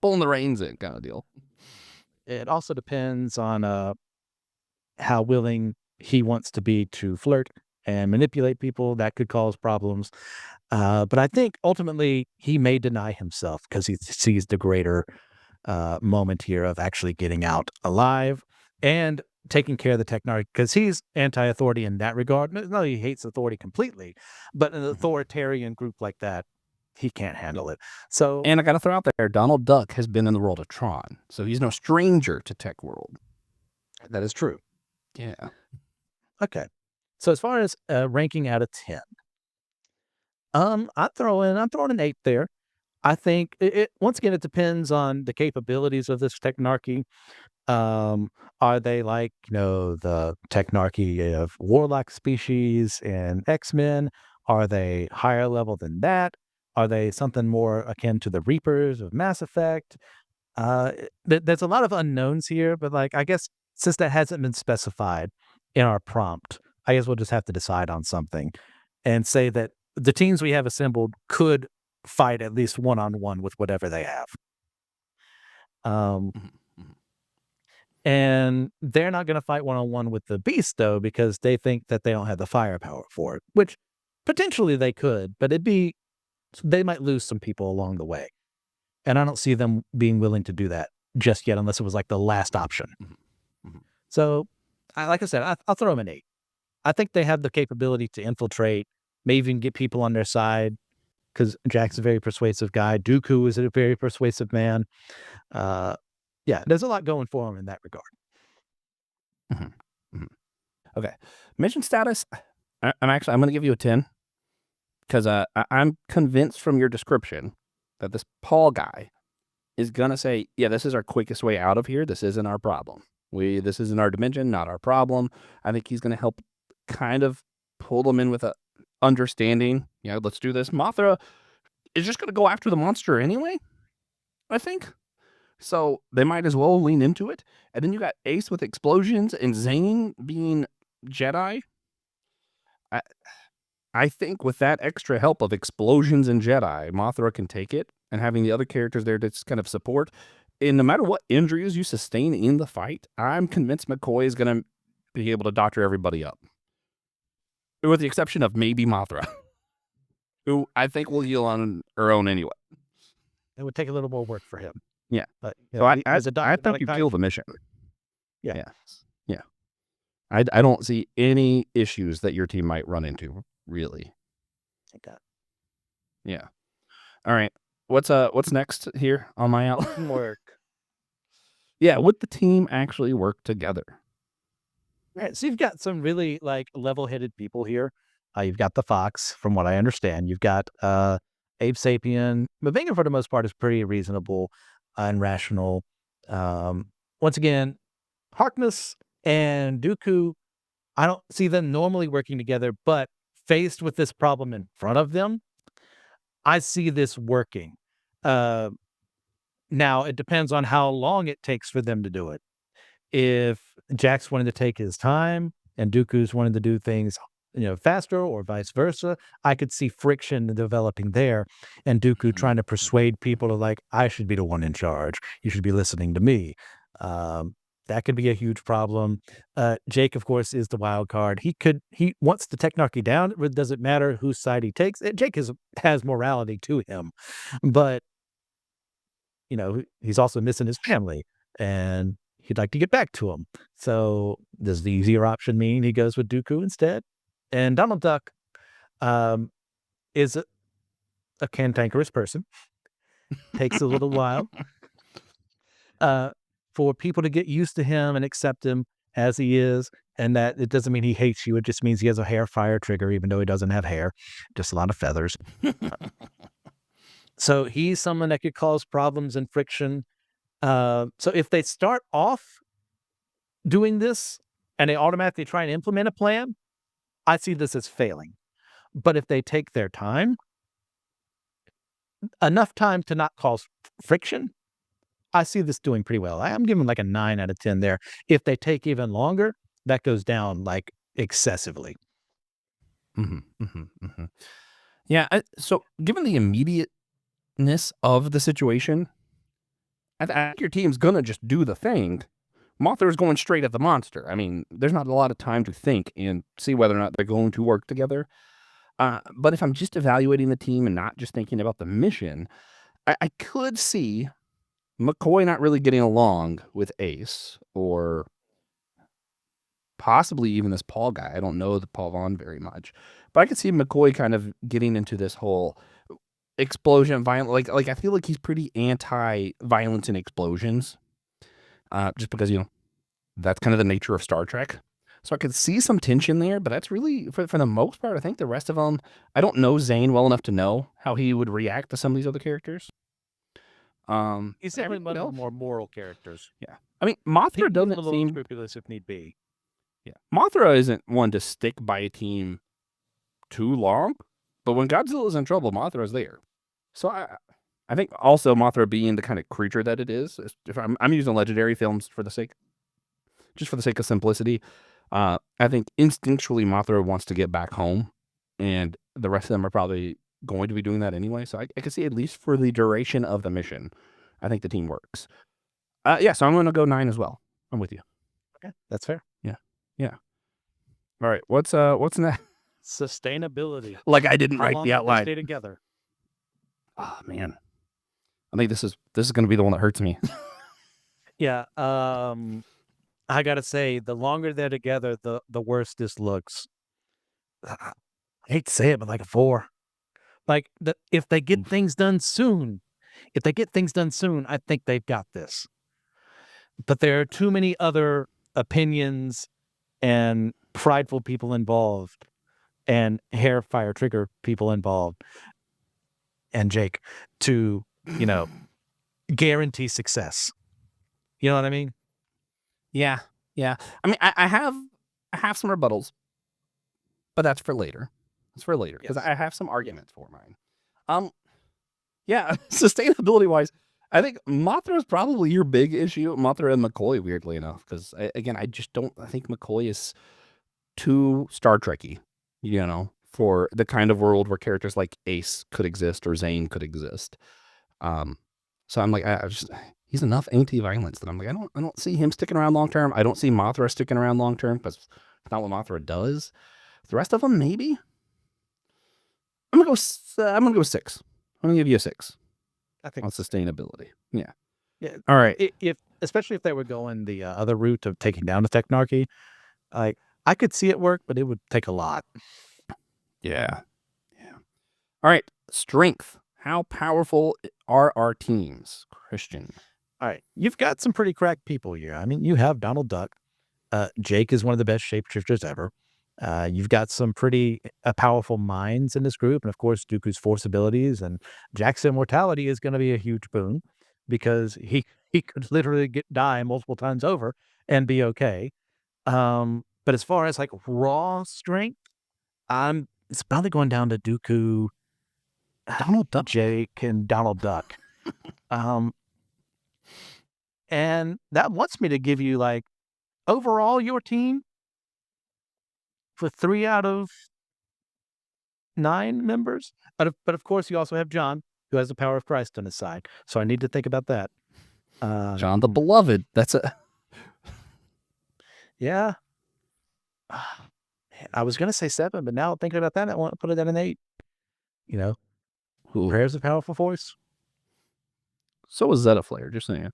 S1: pulling the reins in, kind of deal.
S2: It also depends on how willing he wants to be to flirt and manipulate people. That could cause problems. But I think ultimately he may deny himself because he sees the greater moment here of actually getting out alive and taking care of the technology, because he's anti-authority in that regard. No, he hates authority completely, but an authoritarian group like that, he can't handle it. So,
S1: And I got to throw out there, Donald Duck has been in the world of Tron, so he's no stranger to tech world.
S2: that is true.
S1: Yeah.
S2: Okay. So as far as ranking out of 10, I'm throwing an 8 there. I think once again, it depends on the capabilities of this technarchy. Are they like, the technarchy of warlock species and X-Men? Are they higher level than that? Are they something more akin to the Reapers of Mass Effect? There's a lot of unknowns here, but like, I guess since that hasn't been specified in our prompt, I guess we'll just have to decide on something and say that the teams we have assembled could fight at least one-on-one with whatever they have. Um, and they're not going to fight one-on-one with the beast, though, because they think that they don't have the firepower for it, which potentially they could, but they might lose some people along the way. And I don't see them being willing to do that just yet, unless it was like the last option. So, like I said, I'll throw them an 8. I think they have the capability to infiltrate, may even get people on their side, because Jack's a very persuasive guy. Dooku is a very persuasive man. Yeah, there's a lot going for him in that regard.
S1: Okay. Mission status, I'm going to give you a 10, because I'm convinced from your description that this Paul guy is going to say, yeah, this is our quickest way out of here. This isn't our problem. This isn't our dimension, not our problem. I think he's going to help kind of pull them in with a understanding. Yeah, let's do this. Mothra is just going to go after the monster anyway, I think. So they might as well lean into it. And then you got Ace with explosions and Zane being Jedi. I think with that extra help of explosions and Jedi, Mothra can take it, and having the other characters there to just kind of support. And no matter what injuries you sustain in the fight, I'm convinced McCoy is going to be able to doctor everybody up. With the exception of maybe Mothra, who I think will heal on her own anyway.
S2: It would take a little more work for him.
S1: Yeah.
S2: But
S1: So I think you kill the mission.
S2: Yeah.
S1: Yeah. I don't see any issues that your team might run into, really.
S2: Okay.
S1: Yeah. All right. What's next here on my outline?
S2: Teamwork.
S1: Yeah, would the team actually work together?
S2: Right. So you've got some really like level-headed people here. You've got the Fox, from what I understand. You've got Abe Sapien. Mavinga, for the most part, is pretty reasonable and rational. Once again, Harkness and Dooku, I don't see them normally working together, but faced with this problem in front of them, I see this working. Now, it depends on how long it takes for them to do it. If Jack's wanting to take his time and Dooku's wanting to do things, faster, or vice versa, I could see friction developing there, and Dooku trying to persuade people to like, I should be the one in charge. You should be listening to me. That could be a huge problem. Jake, of course, is the wild card. He wants the technarchy down. It doesn't matter whose side he takes. Jake has morality to him, but he's also missing his family, and he'd like to get back to him. So does the easier option mean he goes with Dooku instead? And Donald Duck is a cantankerous person. Takes a little while for people to get used to him and accept him as he is. And that it doesn't mean he hates you. It just means he has a hair fire trigger, even though he doesn't have hair, just a lot of feathers. So he's someone that could cause problems and friction. So if they start off doing this and they automatically try and implement a plan, I see this as failing. But if they take their time, enough time to not cause friction, I see this doing pretty well. I'm giving like a 9 out of 10 there. If they take even longer, that goes down like excessively.
S1: Yeah. So given the immediateness of the situation, I think your team's going to just do the thing. Mothra's going straight at the monster. I mean, there's not a lot of time to think and see whether or not they're going to work together. But if I'm just evaluating the team and not just thinking about the mission, I could see McCoy not really getting along with Ace, or possibly even this Paul guy. I don't know the Paul Vaughn very much, but I could see McCoy kind of getting into this whole explosion violence. Like I feel like he's pretty anti-violence and explosions, just because that's kind of the nature of Star Trek. So I could see some tension there, but that's really, for the most part, I think the rest of them, I don't know Zane well enough to know how he would react to some of these other characters.
S2: He's definitely one of the more moral characters.
S1: Yeah. I mean, Mothra doesn't seem
S2: scrupulous if need be.
S1: Yeah. Mothra isn't one to stick by a team too long, but when Godzilla's in trouble, Mothra's there. So I think also Mothra being the kind of creature that it is, if I'm using legendary films for the sake of simplicity, I think instinctually Mothra wants to get back home, and the rest of them are probably going to be doing that anyway. So I can see, at least for the duration of the mission, I think the team works. Yeah, so I'm going to go 9 as well. I'm with you.
S2: Okay, that's fair.
S1: Yeah. All right, what's next?
S2: Sustainability.
S1: Like I didn't write the outline.
S2: Stay together.
S1: Oh man, I think this is going to be the one that hurts me.
S2: Yeah. I gotta say, the longer they're together, the worse this looks. I hate to say it, but like a 4. Like if they get things done soon, I think they've got this. But there are too many other opinions and prideful people involved, and hair fire trigger people involved, and Jake, to guarantee success. You know what I mean?
S1: Yeah. I mean, I have some rebuttals, but that's for later. It's for later because I have some arguments for mine. Yeah, sustainability wise, I think Mothra is probably your big issue. Mothra and McCoy, weirdly enough, because again, I think McCoy is too Star Trekky, for the kind of world where characters like Ace could exist or Zane could exist. So I'm like, he's enough anti-violence that I'm like, I don't see him sticking around long term. I don't see Mothra sticking around long term because it's not what Mothra does. The rest of them, maybe. I'm gonna go 6. I'm gonna give you a 6.
S2: I think
S1: on sustainability. Yeah.
S2: All right. Especially if they were going the other route of taking down the technarchy, like I could see it work, but it would take a lot.
S1: Yeah. All right. Strength. How powerful are our teams, Christian?
S2: All right. You've got some pretty cracked people here. I mean, you have Donald Duck. Jake is one of the best shapeshifters ever. You've got some pretty powerful minds in this group. And of course, Dooku's force abilities and Jack's immortality is going to be a huge boon because he could literally die multiple times over and be okay. But as far as like raw strength, it's probably going down to Dooku,
S1: Donald Duck,
S2: Jake, and Donald Duck. And that wants me to give you like overall your team for 3 out of 9 members. But of course, you also have John, who has the power of Christ on his side. So I need to think about that.
S1: John the Beloved. That's a...
S2: Yeah. I was going to say 7, but now thinking about that, I want to put it at an 8. Prayer's a powerful force.
S1: So is Zeta Flare, just saying.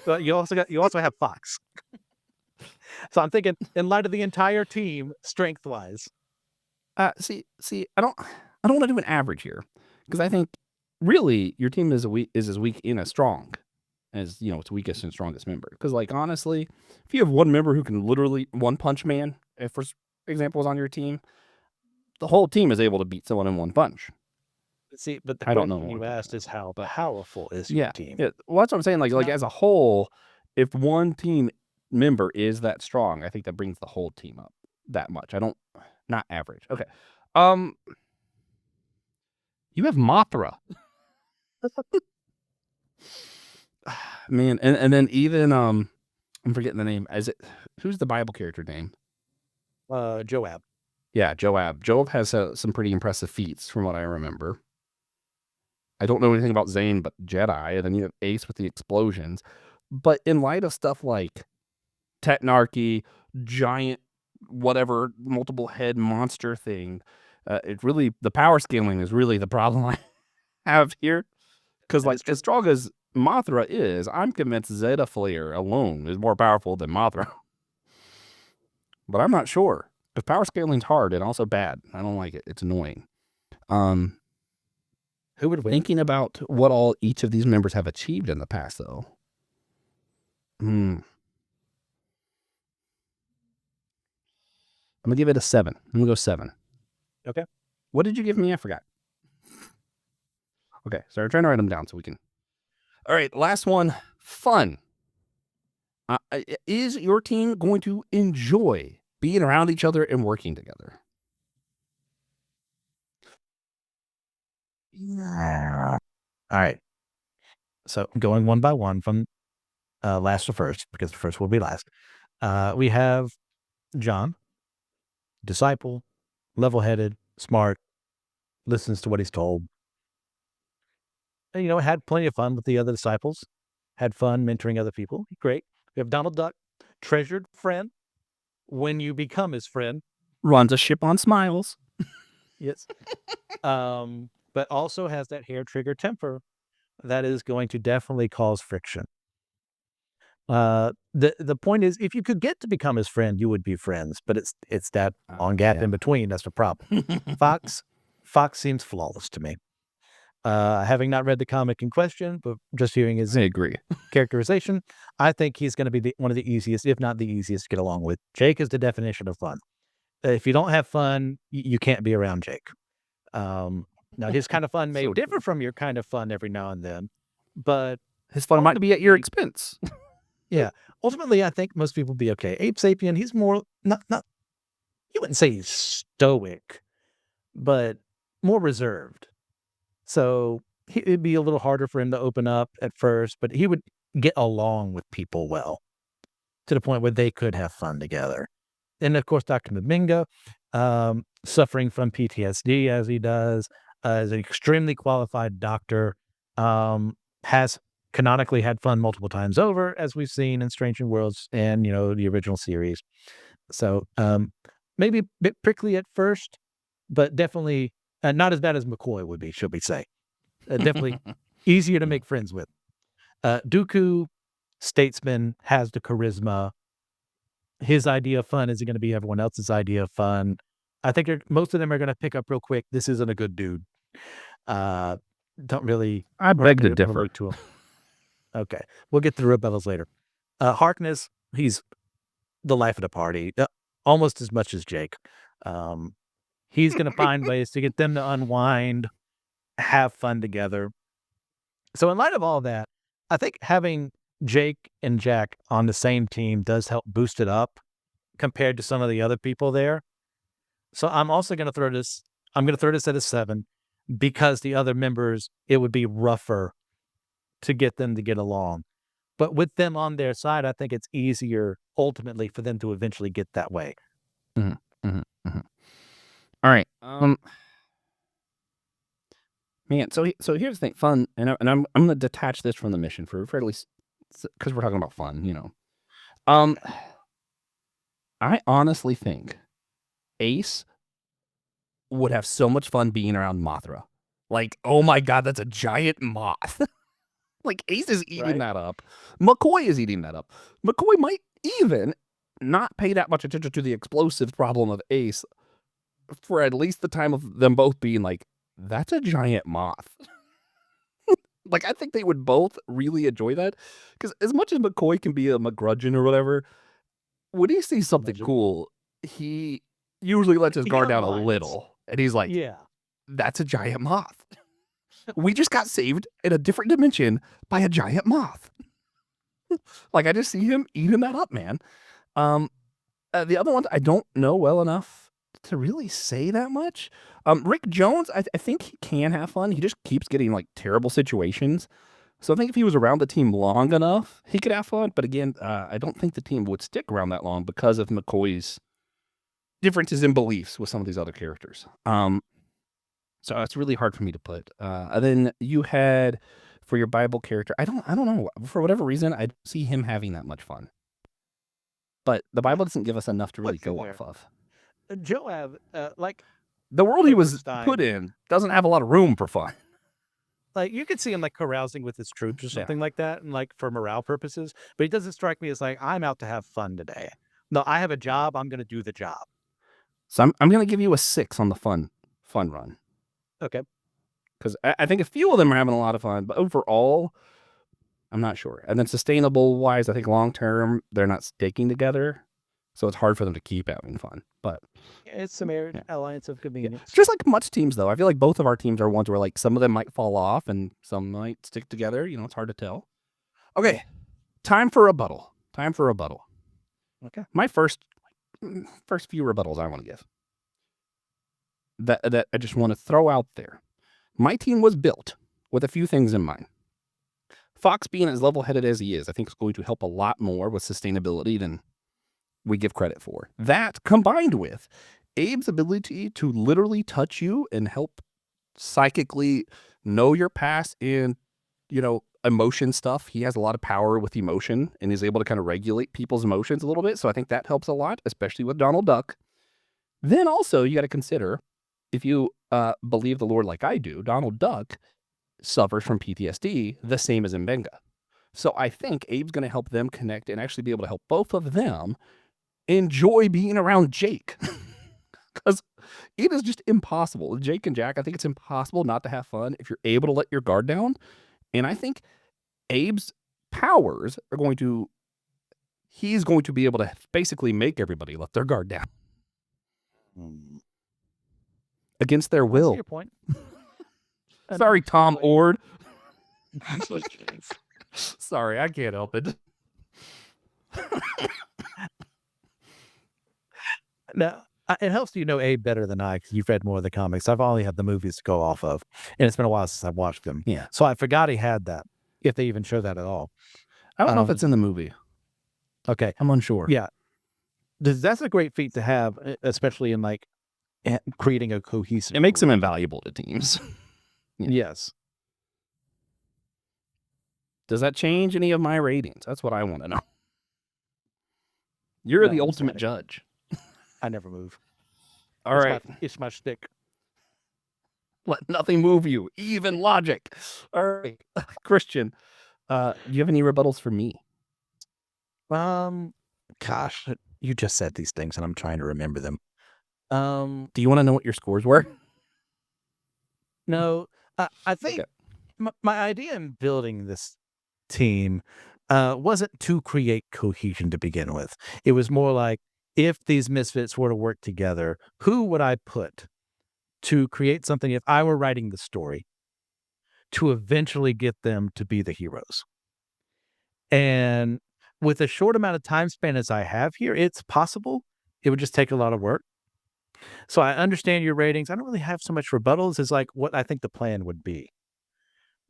S2: But you also have Fox. So I'm thinking, in light of the entire team, strength wise.
S1: See, I don't want to do an average here because I think really your team is as weak and as strong as its weakest and strongest member. Because like honestly, if you have one member who can literally one punch man, if for example is on your team, the whole team is able to beat someone in one punch.
S2: See, but the
S1: I don't know
S2: question you asked is how powerful is
S1: Yeah,
S2: your team?
S1: yeah. Well, that's what I'm saying. Like as a whole, if one team member is that strong, I think that brings the whole team up that much. Not average. Okay. You have Mothra. Man, and then even I'm forgetting the name. Who's the Bible character name?
S2: Joab.
S1: Yeah, Joab. Joab has some pretty impressive feats from what I remember. I don't know anything about Zane but Jedi, and then you have Ace with the explosions. But in light of stuff like Technarchy, giant whatever multiple head monster thing, the power scaling is really the problem I have here. Because like as strong as Mothra is, I'm convinced Zeta Flare alone is more powerful than Mothra. But I'm not sure. Because power scaling's hard and also bad. I don't like it. It's annoying.
S2: Who would win?
S1: Thinking about what all each of these members have achieved in the past, though. I'm gonna give it a 7. I'm gonna go 7.
S2: Okay.
S1: What did you give me? I forgot. Okay, so I'm trying to write them down so we can. All right, last one. Fun. Is your team going to enjoy being around each other and working together?
S2: All right. So going one by one from last to first, because the first will be last. We have John, disciple, level-headed, smart, listens to what he's told. And, had plenty of fun with the other disciples, had fun mentoring other people. Great. We have Donald Duck, treasured friend. When you become his friend,
S1: runs a ship on smiles.
S2: Yes. But also has that hair trigger temper that is going to definitely cause friction. The point is, if you could get to become his friend, you would be friends, but it's that long gap in between that's the problem. Fox seems flawless to me. Having not read the comic in question, but just hearing his characterization, I think he's going to be one of the easiest, if not the easiest, to get along with. Jake is the definition of fun. If you don't have fun, you can't be around Jake. Now, his kind of fun may differ from your kind of fun every now and then, but
S1: his fun might be at your expense.
S2: Yeah. Ultimately, I think most people be okay. Ape Sapien, he's more not you wouldn't say he's stoic, but more reserved. So it'd be a little harder for him to open up at first, but he would get along with people well to the point where they could have fun together. And of course, Dr. Mbinga, suffering from PTSD as he does, is an extremely qualified doctor, has canonically had fun multiple times over, as we've seen in Strange New Worlds and, the original series. So maybe a bit prickly at first, but definitely not as bad as McCoy would be, should we say. Definitely easier to make friends with. Dooku, statesman, has the charisma. His idea of fun isn't going to be everyone else's idea of fun. I think most of them are going to pick up real quick. This isn't a good dude. Don't really.
S1: I beg to differ.
S2: To him. Okay, we'll get to the rebels later. Harkness, he's the life of the party, almost as much as Jake. He's going to find ways to get them to unwind, have fun together. So in light of all that, I think having Jake and Jack on the same team does help boost it up compared to some of the other people there. So I'm also going to throw this. I'm going to throw this at a 7 because the other members, it would be rougher to get them to get along. But with them on their side, I think it's easier ultimately for them to eventually get that way.
S1: All right. Man, so here's the thing, fun, and I'm going to detach this from the mission for at least because we're talking about fun, I honestly think Ace would have so much fun being around Mothra. Like, oh my god, that's a giant moth. Like, Ace is eating
S2: Right.
S1: that up. McCoy is eating that up. McCoy might even not pay that much attention to the explosive problem of Ace for at least the time of them both being like, that's a giant moth. Like, I think they would both really enjoy that. Because as much as McCoy can be a McGrudgeon or whatever, when he sees something
S2: Imagine.
S1: cool, he usually lets his
S2: He
S1: guard down a
S2: unwinds.
S1: little. And he's like,
S2: Yeah.
S1: that's a giant moth. We just got saved in a different dimension by a giant moth. Like, I just see him eating that up, man. The other ones I don't know well enough to really say that much. Rick Jones, I think he can have fun. He just keeps getting like terrible situations. So I think if he was around the team long enough, he could have fun. But again, I don't think the team would stick around that long because of McCoy's differences in beliefs with some of these other characters. So it's really hard for me to put. And then you had for your Bible character, I don't know. For whatever reason, I don't see him having that much fun. But the Bible doesn't give us enough to really
S2: What's in
S1: go
S2: there?
S1: off of.
S2: Joab, like
S1: The world he was
S2: Frankenstein.
S1: put in doesn't have a lot of room for fun.
S2: Like you could see him like carousing with his troops or
S1: Yeah.
S2: something like that, and like for morale purposes. But he doesn't strike me as like I'm out to have fun today. No, I have a job. I'm going to do the job.
S1: So I'm going to give you a 6 on the fun run.
S2: Okay.
S1: Because I think a few of them are having a lot of fun, but overall, I'm not sure. And then sustainable wise, I think long term, they're not sticking together. So it's hard for them to keep having fun. But
S2: It's the marriage alliance of convenience.
S1: just like much teams, though, I feel like both of our teams are ones where like some of them might fall off and some might stick together. You know, it's hard to tell. Okay, time for rebuttal.
S2: Okay.
S1: My first few rebuttals I want to give. That I just want to throw out there. My team was built with a few things in mind. Fox being as level-headed as he is, I think is going to help a lot more with sustainability than we give credit for. That combined with Abe's ability to literally touch you and help psychically know your past and, emotion stuff. He has a lot of power with emotion and is able to kind of regulate people's emotions a little bit. So I think that helps a lot, especially with Donald Duck. Then also you got to consider, if you believe the Lord like I do, Donald Duck suffers from PTSD the same as Mbenga. So I think Abe's going to help them connect and actually be able to help both of them enjoy being around Jake. Because it is just impossible. With Jake and Jack, I think it's impossible not to have fun if you're able to let your guard down. And I think Abe's powers are he's going to be able to basically make everybody let their guard down. Against their will.
S2: Your point.
S1: Sorry, Tom Ord. Sorry, I can't help it.
S2: Now, it helps you know Abe better than I because you've read more of the comics. I've only had the movies to go off of, and it's been a while since I've watched them.
S1: Yeah.
S2: So I forgot he had that, if they even show that at all.
S1: I don't know if it's in the movie.
S2: Okay.
S1: I'm unsure.
S2: Yeah. That's a great feat to have, especially in like creating a cohesive.
S1: It makes him invaluable to teams.
S2: Yeah. Yes.
S1: Does that change any of my ratings? That's what I want to know. You're the ultimate judge.
S2: I never move.
S1: All right.
S2: It's my stick.
S1: Let nothing move you. Even logic. All right. Christian, do you have any rebuttals for me?
S2: Gosh, you just said these things and I'm trying to remember them.
S1: Do you want to know what your scores were?
S2: No, I think my idea in building this team wasn't to create cohesion to begin with. It was more like, if these misfits were to work together, who would I put to create something if I were writing the story to eventually get them to be the heroes? And with a short amount of time span as I have here, it's possible. It would just take a lot of work. So I understand your ratings. I don't really have so much rebuttals as like what I think the plan would be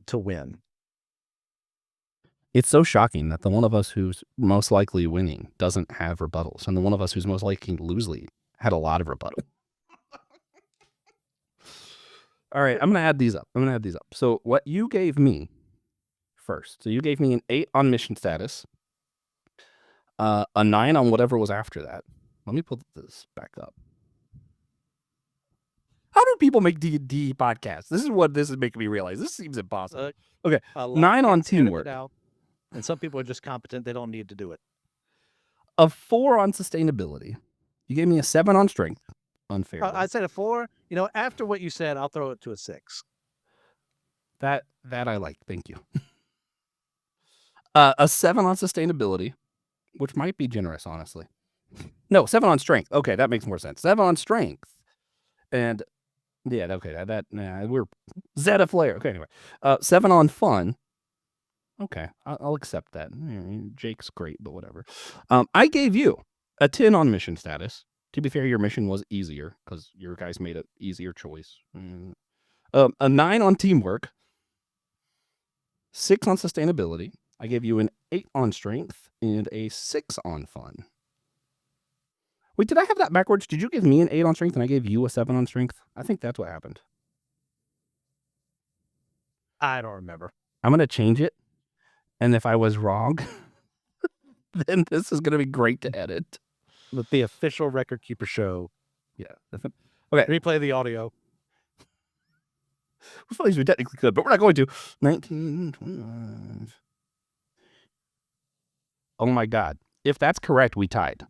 S2: to win.
S1: It's so shocking that the one of us who's most likely winning doesn't have rebuttals, and the one of us who's most likely to lose lead had a lot of rebuttal. All right, I'm going to add these up. So what you gave me first. So you gave me an 8 on mission status, a 9 on whatever was after that. Let me pull this back up. How do people make D&D podcasts? This is what this is making me realize. This seems impossible. Okay,
S2: A lot
S1: 9 on
S2: gets edited
S1: teamwork.
S2: out, and some people are just competent. They don't need to do it.
S1: A 4 on sustainability. You gave me a 7 on strength. Unfair.
S2: I'd say a 4. After what you said, I'll throw it to a 6.
S1: That I like. Thank you. A 7 on sustainability, which might be generous, honestly. No, 7 on strength. Okay, that makes more sense. 7 on strength. And yeah, okay, we're Zeta Flare. Okay, anyway. 7 on fun. Okay, I'll accept that. Jake's great, but whatever. I gave you a 10 on mission status. To be fair, your mission was easier because your guys made an easier choice. A 9 on teamwork. 6 on sustainability. I gave you an 8 on strength and a 6 on fun. Wait, did I have that backwards? Did you give me an 8 on strength and I gave you a 7 on strength? I think that's what happened.
S2: I don't remember.
S1: I'm going to change it. And if I was wrong, then this is going to be great to edit.
S2: With the official Record Keeper show.
S1: Yeah. Okay.
S2: Replay the audio.
S1: We feel like we technically could, but we're not going to. 1925. Oh my God. If that's correct, we tied.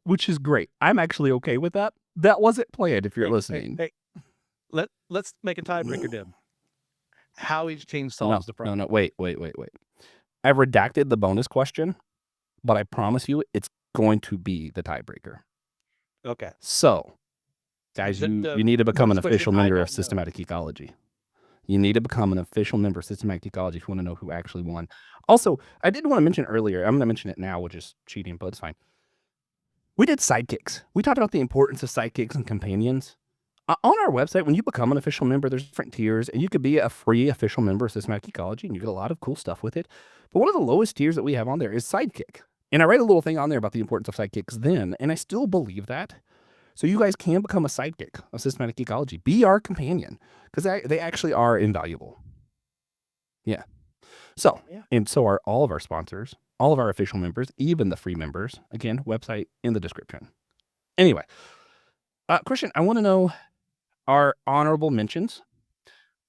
S1: Which is great. I'm actually okay with that. That wasn't planned if you're listening.
S2: Hey. Let's make a tiebreaker, Dim. How each team solves the problem.
S1: No, wait. I've redacted the bonus question, but I promise you it's going to be the tiebreaker.
S2: Okay.
S1: So, guys, you need to become an official member of Systematic Geekology. You need to become an official member of Systematic Geekology if you want to know who actually won. Also, I did want to mention earlier, I'm going to mention it now, which is cheating, but it's fine. We did sidekicks. We talked about the importance of sidekicks and companions. On our website, when you become an official member, there's different tiers, and you could be a free official member of Systematic Geekology, and you get a lot of cool stuff with it. But one of the lowest tiers that we have on there is Sidekick. And I write a little thing on there about the importance of sidekicks then, and I still believe that. So you guys can become a sidekick of Systematic Geekology. Be our companion, because they actually are invaluable. Yeah. So, and so are all of our sponsors, all of our official members, even the free members. Again, website in the description. Anyway, Christian, I want to know our honorable mentions.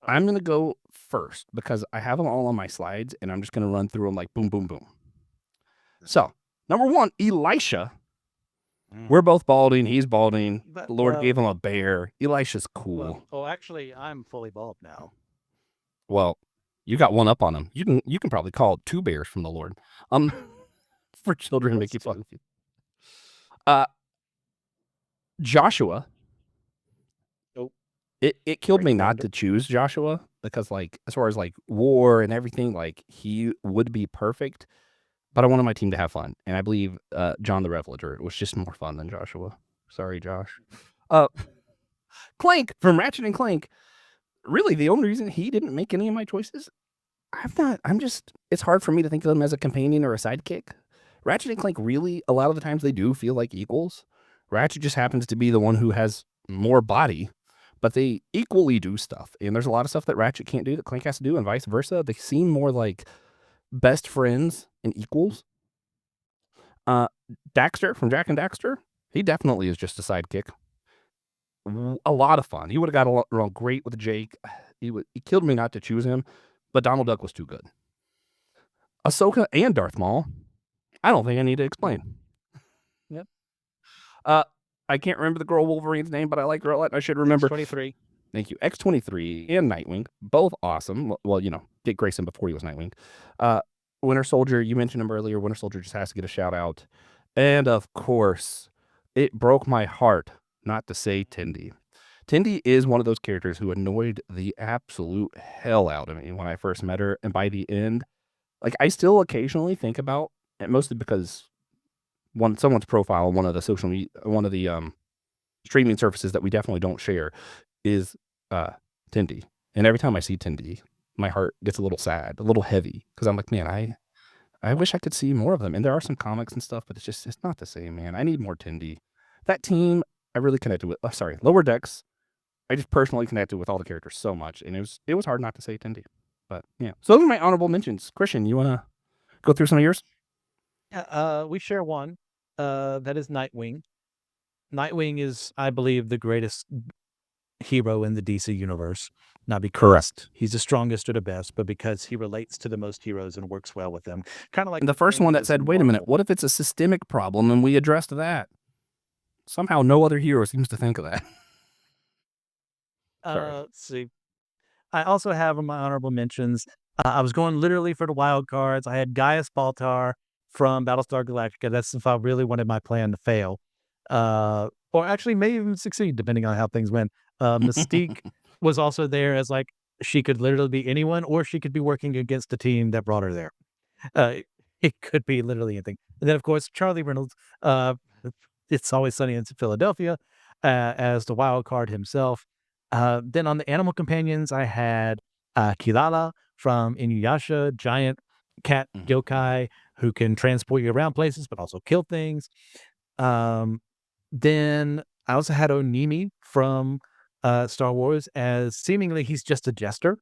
S1: I'm going to go first because I have them all on my slides, and I'm just going to run through them like boom, boom, boom. So, number 1, Elisha. We're both balding. He's balding. The Lord gave him a bear. Elisha's cool.
S2: Actually, I'm fully bald now.
S1: Well, you got one up on him. You can probably call 2 bears from the Lord. For children to make you fun. Joshua. It killed me not to choose Joshua because, like, as far as like war and everything, like he would be perfect. But I wanted my team to have fun, and I believe John the Revelator was just more fun than Joshua. Sorry, Josh. Clank from Ratchet and Clank. Really, the only reason he didn't make any of my choices, it's hard for me to think of him as a companion or a sidekick. Ratchet and Clank really, a lot of the times they do feel like equals. Ratchet just happens to be the one who has more body, but they equally do stuff. And there's a lot of stuff that Ratchet can't do that Clank has to do, and vice versa. They seem more like best friends and equals. Daxter from Jak and Daxter, he definitely is just a sidekick. A lot of fun. He would have got along great with Jake. He killed me not to choose him, but Donald Duck was too good. Ahsoka and Darth Maul, I don't think I need to explain. Yep. I can't remember the girl Wolverine's name, but I like her a lot. I should remember.
S2: X-23.
S1: Thank you. X-23 and Nightwing, both awesome. Well, Dick Grayson before he was Nightwing. Winter Soldier, you mentioned him earlier. Winter Soldier just has to get a shout out. And of course, it broke my heart not to say Tendi. Tendi is one of those characters who annoyed the absolute hell out of me when I first met her. And by the end, like, I still occasionally think about, and mostly because someone's profile on one of the social media, one of the streaming services that we definitely don't share is Tendi. And every time I see Tendi, my heart gets a little sad, a little heavy, because I'm like, man, I wish I could see more of them. And there are some comics and stuff, but it's not the same, man. I need more Tendi. That team, I really connected with. Lower Decks. I just personally connected with all the characters so much, and it was hard not to say Tendi. But yeah, so those are my honorable mentions. Christian, you want to go through some of yours?
S2: We share one. That is Nightwing. Nightwing is, I believe, the greatest hero in the DC universe. Not because
S1: Correct.
S2: he's the strongest or the best, but because he relates to the most heroes and works well with them. Kind of like
S1: The
S2: the
S1: first one that
S2: changes
S1: said,
S2: in
S1: wait a minute,
S2: Marvel.
S1: what if it's a systemic problem and we addressed that? Somehow no other hero seems to think of that. Sorry.
S2: Let's see. I also have in my honorable mentions. I was going literally for the wild cards. I had Gaius Baltar from Battlestar Galactica. That's if I really wanted my plan to fail, or actually may even succeed, depending on how things went. Mystique was also there as like she could literally be anyone, or she could be working against the team that brought her there. Uh, it could be literally anything. And then, of course, Charlie Reynolds. Uh, it's Always Sunny in Philadelphia as the wild card himself. Then on the animal companions, I had Kilala from Inuyasha, giant cat yokai who can transport you around places but also kill things. Um, then I also had Onimi from Star Wars as seemingly he's just a jester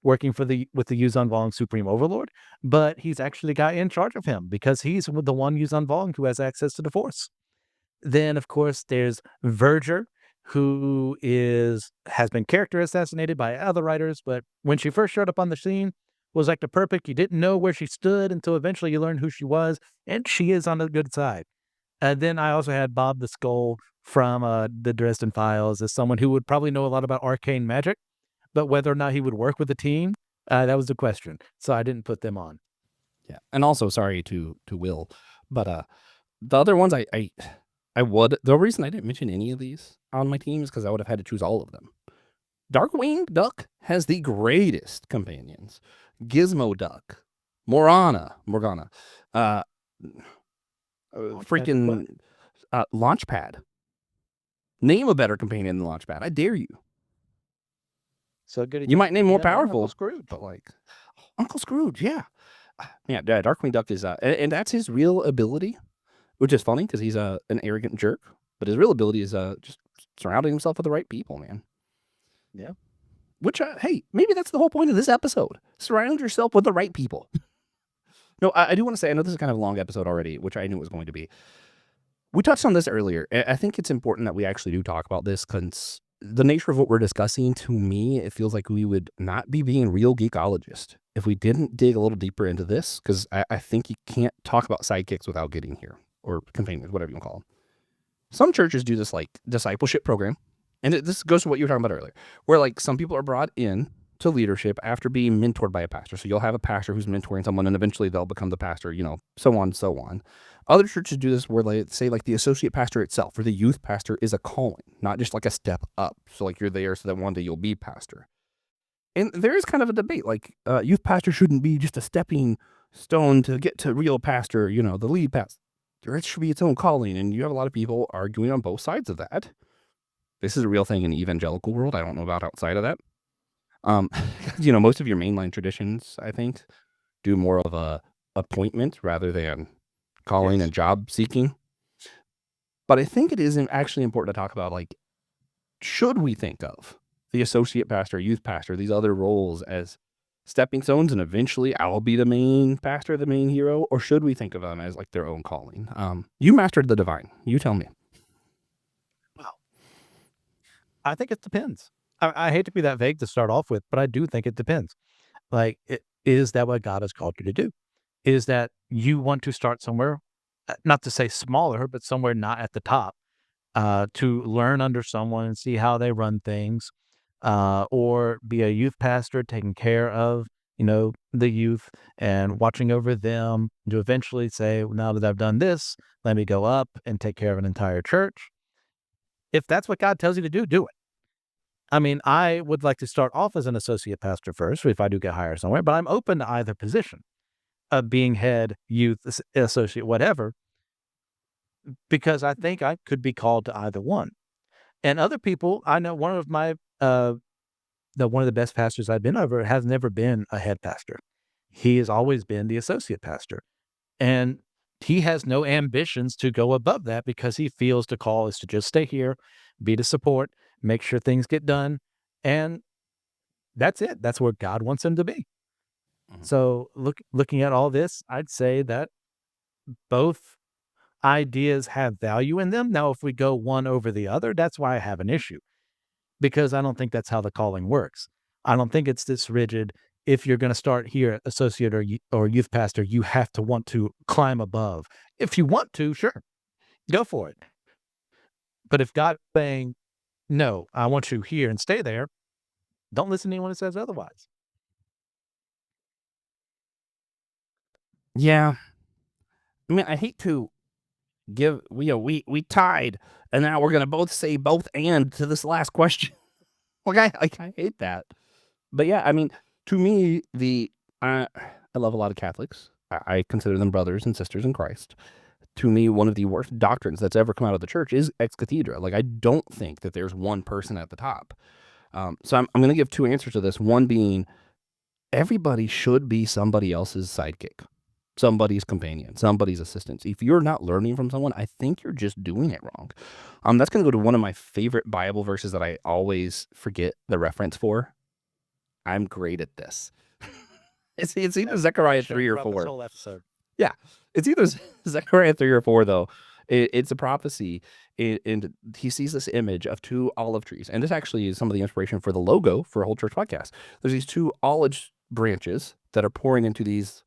S2: working for with the Yuzan Vong Supreme Overlord, but he's actually the guy in charge of him because he's the one Yuzan Vong who has access to the Force. Then, of course, there's Verger, who has been character assassinated by other writers, but when she first showed up on the scene, was like the perfect. You didn't know where she stood until eventually you learned who she was, and she is on the good side. And then I also had Bob the Skull from the Dresden Files as someone who would probably know a lot about arcane magic, but whether or not he would work with the team, that was the question. So I didn't put them on.
S1: Yeah, and also sorry to Will, but the other ones I would. The reason I didn't mention any of these on my team is because I would have had to choose all of them. Darkwing Duck has the greatest companions. Gizmo Duck, Morgana, freaking Launchpad. Name a better companion than Launchpad. I dare you.
S2: So good.
S1: You might name more
S2: Uncle
S1: powerful,
S2: Scrooge.
S1: but like Uncle Scrooge, yeah. Yeah, Darkwing Duck is, and that's his real ability, which is funny because he's an arrogant jerk. But his real ability is just surrounding himself with the right people, man.
S2: Yeah.
S1: Which, hey, maybe that's the whole point of this episode. Surround yourself with the right people. No, I do want to say, I know this is kind of a long episode already, which I knew it was going to be. We touched on this earlier. I think it's important that we actually do talk about this because the nature of what we're discussing, to me, it feels like we would not be being real geekologists if we didn't dig a little deeper into this, because I think you can't talk about sidekicks without getting here, or companions, whatever you want to call them. Some churches do this like discipleship program, and this goes to what you were talking about earlier, where like some people are brought in to leadership after being mentored by a pastor. So you'll have a pastor who's mentoring someone, and eventually they'll become the pastor, so on and so on. Other churches do this where they say like the associate pastor itself or the youth pastor is a calling, not just like a step up. So like you're there so that one day you'll be pastor. And there is kind of a debate, like youth pastor shouldn't be just a stepping stone to get to real pastor, the lead pastor. It should be its own calling. And you have a lot of people arguing on both sides of that. This is a real thing in the evangelical world. I don't know about outside of that. Most of your mainline traditions, I think, do more of a appointment rather than calling and job seeking. But I think it is actually important to talk about, like, should we think of the associate pastor, youth pastor, these other roles as stepping stones and eventually I'll be the main pastor, the main hero, or should we think of them as like their own calling? You mastered the divine. You tell me.
S2: Wow. I think it depends. I hate to be that vague to start off with, but I do think it depends. Like, is that what God has called you to do? Is that you want to start somewhere, not to say smaller, but somewhere not at the top, to learn under someone and see how they run things, or be a youth pastor taking care of, the youth and watching over them to eventually say, well, now that I've done this, let me go up and take care of an entire church. If that's what God tells you to do, do it. I mean, I would like to start off as an associate pastor first, if I do get hired somewhere, but I'm open to either position of being head, youth, associate, whatever, because I think I could be called to either one. And other people, I know one of the best pastors I've been over has never been a head pastor. He has always been the associate pastor. And he has no ambitions to go above that because he feels the call is to just stay here, be the support, make sure things get done. And that's it. That's where God wants him to be.
S1: Mhm.
S2: So looking at all this, I'd say that both ideas have value in them. Now, if we go one over the other, that's why I have an issue, because I don't think that's how the calling works. I don't think it's this rigid. If you're going to start here, associate or youth pastor, you have to want to climb above. If you want to, sure, go for it. But if God's saying, no, I want you here and stay there, don't listen to anyone that says otherwise.
S1: Yeah. I mean, I hate to we tied, and now we're gonna both say both and to this last question. I hate that. But yeah, I mean, to me, I love a lot of Catholics. I consider them brothers and sisters in Christ. To me, one of the worst doctrines that's ever come out of the church is ex cathedra. Like, I don't think that there's one person at the top. So I'm going to give two answers to this. One being, everybody should be somebody else's sidekick, somebody's companion, somebody's assistant. If you're not learning from someone, I think you're just doing it wrong. That's going to go to one of my favorite Bible verses that I always forget the reference for. I'm great at this. It's either Zechariah 3 or 4.
S2: This whole episode.
S1: Yeah, it's either Zechariah 3 or 4, though. It's a prophecy, and he sees this image of two olive trees. And this actually is some of the inspiration for the logo for a whole church podcast. There's these two olive branches that are pouring into these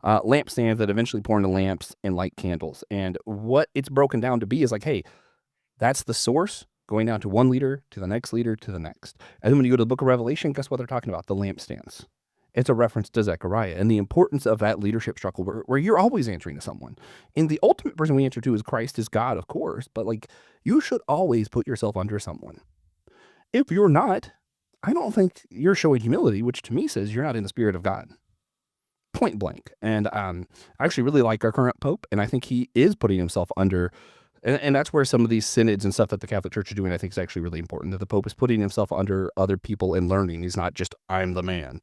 S1: lampstands that eventually pour into lamps and light candles. And what it's broken down to be is like, hey, that's the source going down to one leader, to the next leader, to the next. And then when you go to the book of Revelation, guess what they're talking about? The lampstands. It's a reference to Zechariah and the importance of that leadership struggle where you're always answering to someone. And the ultimate person we answer to is Christ, is God, of course, but like, you should always put yourself under someone. If you're not, I don't think you're showing humility, which to me says you're not in the spirit of God. Point blank. And I actually really like our current Pope, and I think he is putting himself under, and that's where some of these synods and stuff that the Catholic Church is doing, I think is actually really important, that the Pope is putting himself under other people and learning. He's not just, I'm the man.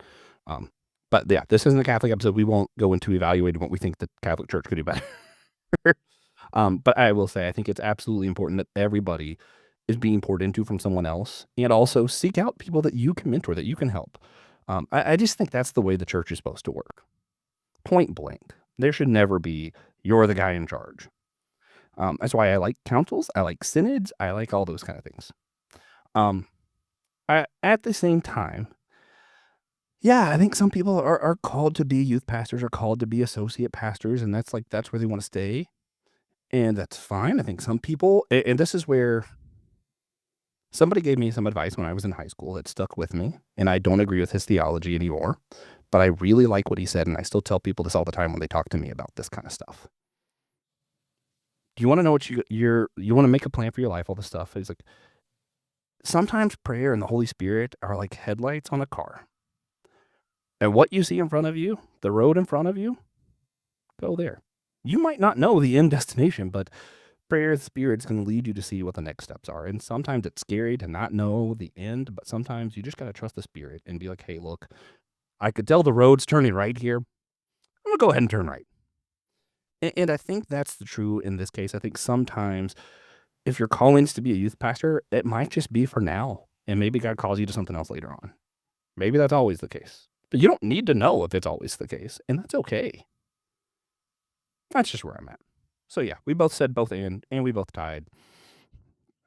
S1: But yeah, this isn't a Catholic episode. We won't go into evaluating what we think the Catholic Church could do better. But I will say, I think it's absolutely important that everybody is being poured into from someone else, and also seek out people that you can mentor, that you can help. I just think that's the way the church is supposed to work. Point blank. There should never be, you're the guy in charge. That's why I like councils. I like synods. I like all those kind of things. At the same time, yeah, I think some people are called to be youth pastors, or called to be associate pastors, and that's where they want to stay. And that's fine. I think some people, and this is where somebody gave me some advice when I was in high school that stuck with me, and I don't agree with his theology anymore, but I really like what he said, and I still tell people this all the time when they talk to me about this kind of stuff. Do you want to know what you want to make a plan for your life, all this stuff? It's like, sometimes prayer and the Holy Spirit are like headlights on a car. And what you see in front of you, the road in front of you, go there. You might not know the end destination, but prayer, the Spirit's going to lead you to see what the next steps are. And sometimes it's scary to not know the end, but sometimes you just got to trust the Spirit and be like, hey, look, I could tell the road's turning right here. I'm going to go ahead and turn right. And I think that's the true in this case. I think sometimes if your calling is to be a youth pastor, it might just be for now. And maybe God calls you to something else later on. Maybe that's always the case. But you don't need to know if it's always the case, and that's okay. That's just where I'm at. So yeah, we both said both and we both tied.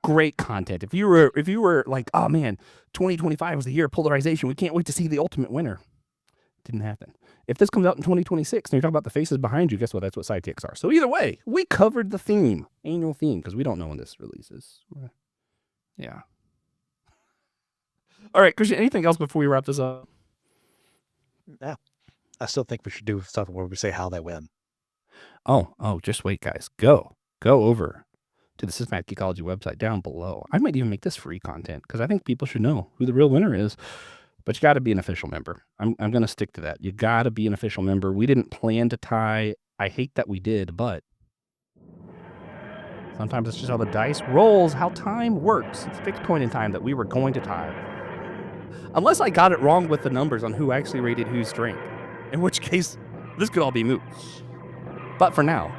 S1: Great content. If you were like, oh man, 2025 was the year of polarization, we can't wait to see the ultimate winner. Didn't happen. If this comes out in 2026 and you're talking about the faces behind you, guess what? That's what sidekicks are. So either way, we covered the theme, annual theme, because we don't know when this releases. Yeah. All right, Christian, anything else before we wrap this up?
S2: Yeah. I still think we should do something where we say how they win.
S1: Oh, just wait, guys. Go over to the Systematic Geekology website down below. I might even make this free content because I think people should know who the real winner is. But you got to be an official member. I'm going to stick to that. You got to be an official member. We didn't plan to tie. I hate that we did, but sometimes it's just how the dice rolls, how time works. It's a fixed point in time that we were going to tie. Unless I got it wrong with the numbers on who actually rated whose strength, in which case this could all be moot. But for now,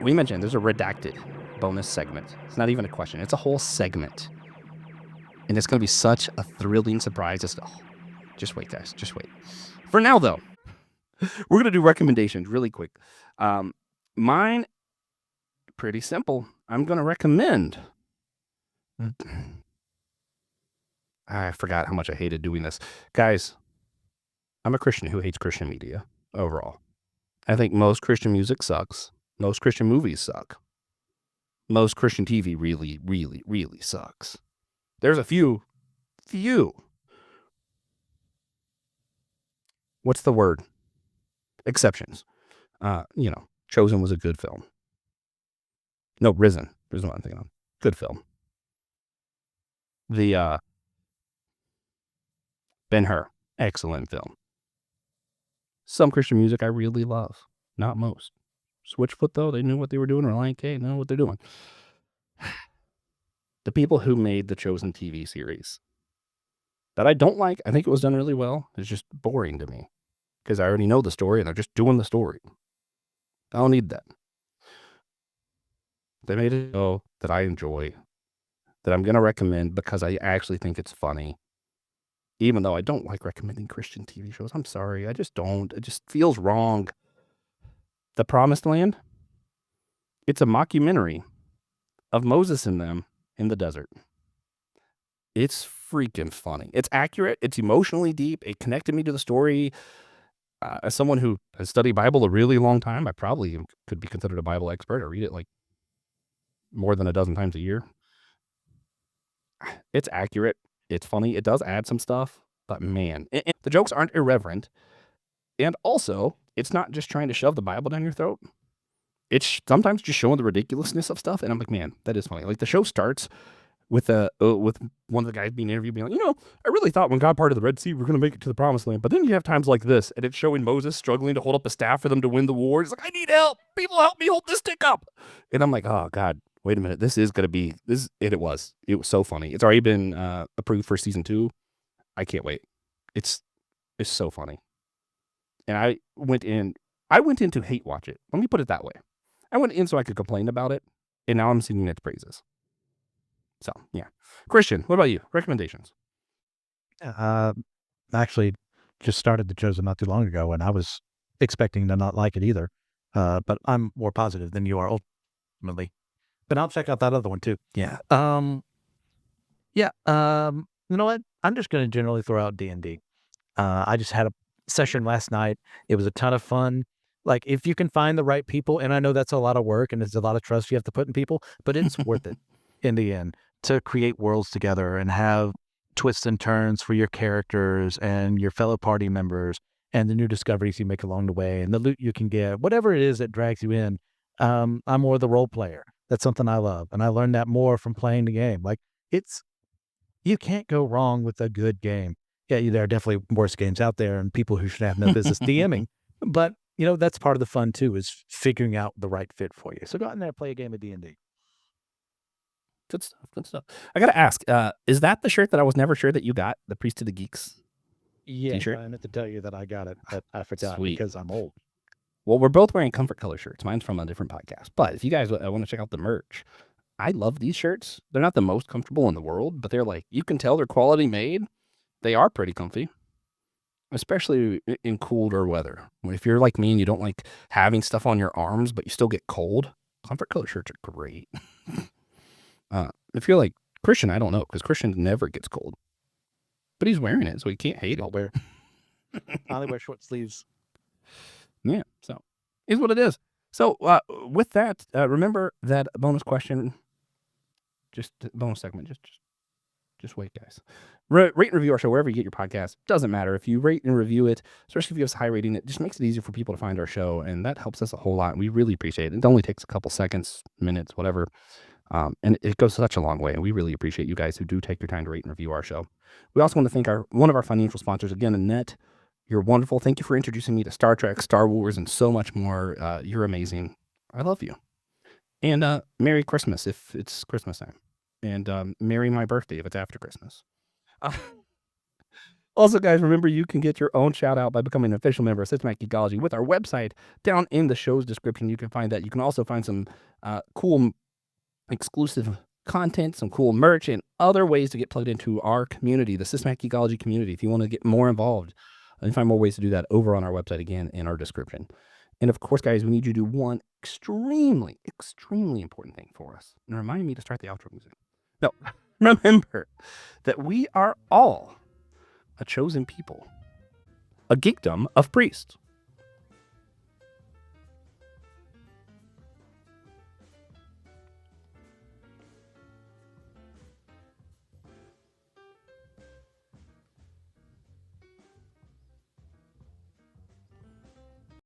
S1: we mentioned there's a redacted bonus segment. It's not even a question. It's a whole segment. And it's going to be such a thrilling surprise. Just wait, guys. Just wait. For now, though, we're going to do recommendations really quick. Mine, pretty simple. I'm going to recommend. I forgot how much I hated doing this. Guys, I'm a Christian who hates Christian media overall. I think most Christian music sucks. Most Christian movies suck. Most Christian TV really, really, really sucks. There's a few. What's the word? Exceptions. Chosen was a good film. No, Risen. Risen what I'm thinking of. Good film. The Ben-Hur. Excellent film. Some Christian music I really love. Not most. Switchfoot, though, they knew what they were doing. Reliant K, they know what they're doing. The people who made the Chosen TV series that I don't like, I think it was done really well. It's just boring to me because I already know the story and they're just doing the story. I don't need that. They made a show that I enjoy, that I'm going to recommend because I actually think it's funny. Even though I don't like recommending Christian TV shows. I'm sorry. I just don't. It just feels wrong. The Promised Land. It's a mockumentary of Moses and them in the desert. It's freaking funny. It's accurate. It's emotionally deep. It connected me to the story. As someone who has studied Bible a really long time, I probably could be considered a Bible expert. I read it like more than a dozen times a year. It's accurate. It's funny. It does add some stuff, but man, the jokes aren't irreverent. And also, it's not just trying to shove the Bible down your throat. It's sometimes just showing the ridiculousness of stuff. And I'm like, man, that is funny. Like the show starts with one of the guys being interviewed being like, I really thought when God parted the Red Sea, we're going to make it to the Promised Land. But then you have times like this, and it's showing Moses struggling to hold up a staff for them to win the war. He's like, I need help. People help me hold this stick up. And I'm like, oh, God, wait a minute. This is going to be this. It was so funny. It's already been approved for season 2. I can't wait. It's so funny. And I went in to hate watch it. Let me put it that way. I went in so I could complain about it, and now I'm singing its praises. So, yeah. Christian, what about you? Recommendations?
S2: Actually just started The Chosen not too long ago, and I was expecting to not like it either. But I'm more positive than you are ultimately. But I'll check out that other one too.
S1: Yeah.
S2: You know what? I'm just going to generally throw out D&D. I just had a session last night. It was a ton of fun. Like, if you can find the right people, and I know that's a lot of work and it's a lot of trust you have to put in people, but it's worth it in the end to create worlds together and have twists and turns for your characters and your fellow party members and the new discoveries you make along the way and the loot you can get, whatever it is that drags you in. I'm more the role player. That's something I love. And I learned that more from playing the game. Like, you can't go wrong with a good game. Yeah, there are definitely worse games out there and people who should have no business DMing, but that's part of the fun too, is figuring out the right fit for you. So go out in there and play a game of D&D.
S1: Good stuff. I got to ask, is that the shirt that I was never sure that you got? The Priest of the Geeks?
S2: Yeah,
S1: T-shirt?
S2: I meant to tell you that I got it, but I forgot.
S1: Sweet.
S2: Because I'm old.
S1: Well, we're both wearing comfort color shirts. Mine's from a different podcast. But if you guys want to check out the merch, I love these shirts. They're not the most comfortable in the world, but they're like, you can tell they're quality made. They are pretty comfy, especially in colder weather. If you're like me and you don't like having stuff on your arms, but you still get cold, comfort color shirts are great. If you're like Christian, I don't know, because Christian never gets cold. But he's wearing it, so he can't hate it.
S2: I only wear short sleeves.
S1: Yeah, so is what it is. So with that, remember that bonus question, just bonus segment, just wait, guys. Rate and review our show wherever you get your podcast. Doesn't matter. If you rate and review it, especially if you give us a high rating, it just makes it easier for people to find our show, and that helps us a whole lot. We really appreciate it. It only takes a couple seconds, minutes, whatever. And it goes such a long way, and we really appreciate you guys who do take your time to rate and review our show. We also want to thank one of our financial sponsors, again, Annette. You're wonderful. Thank you for introducing me to Star Trek, Star Wars, and so much more. You're amazing. I love you. And Merry Christmas if it's Christmas time. And Merry my birthday if it's after Christmas. Also, guys, remember you can get your own shout out by becoming an official member of Systematic Geekology with our website down in the show's description. You can find that. You can also find some cool exclusive content, some cool merch, and other ways to get plugged into our community, the Systematic Geekology community, if you want to get more involved. You can find more ways to do that over on our website, again, in our description. And of course, guys, we need you to do one extremely, extremely important thing for us. And remind me to start the outro music. No, remember that we are all a chosen people, a geekdom of priests.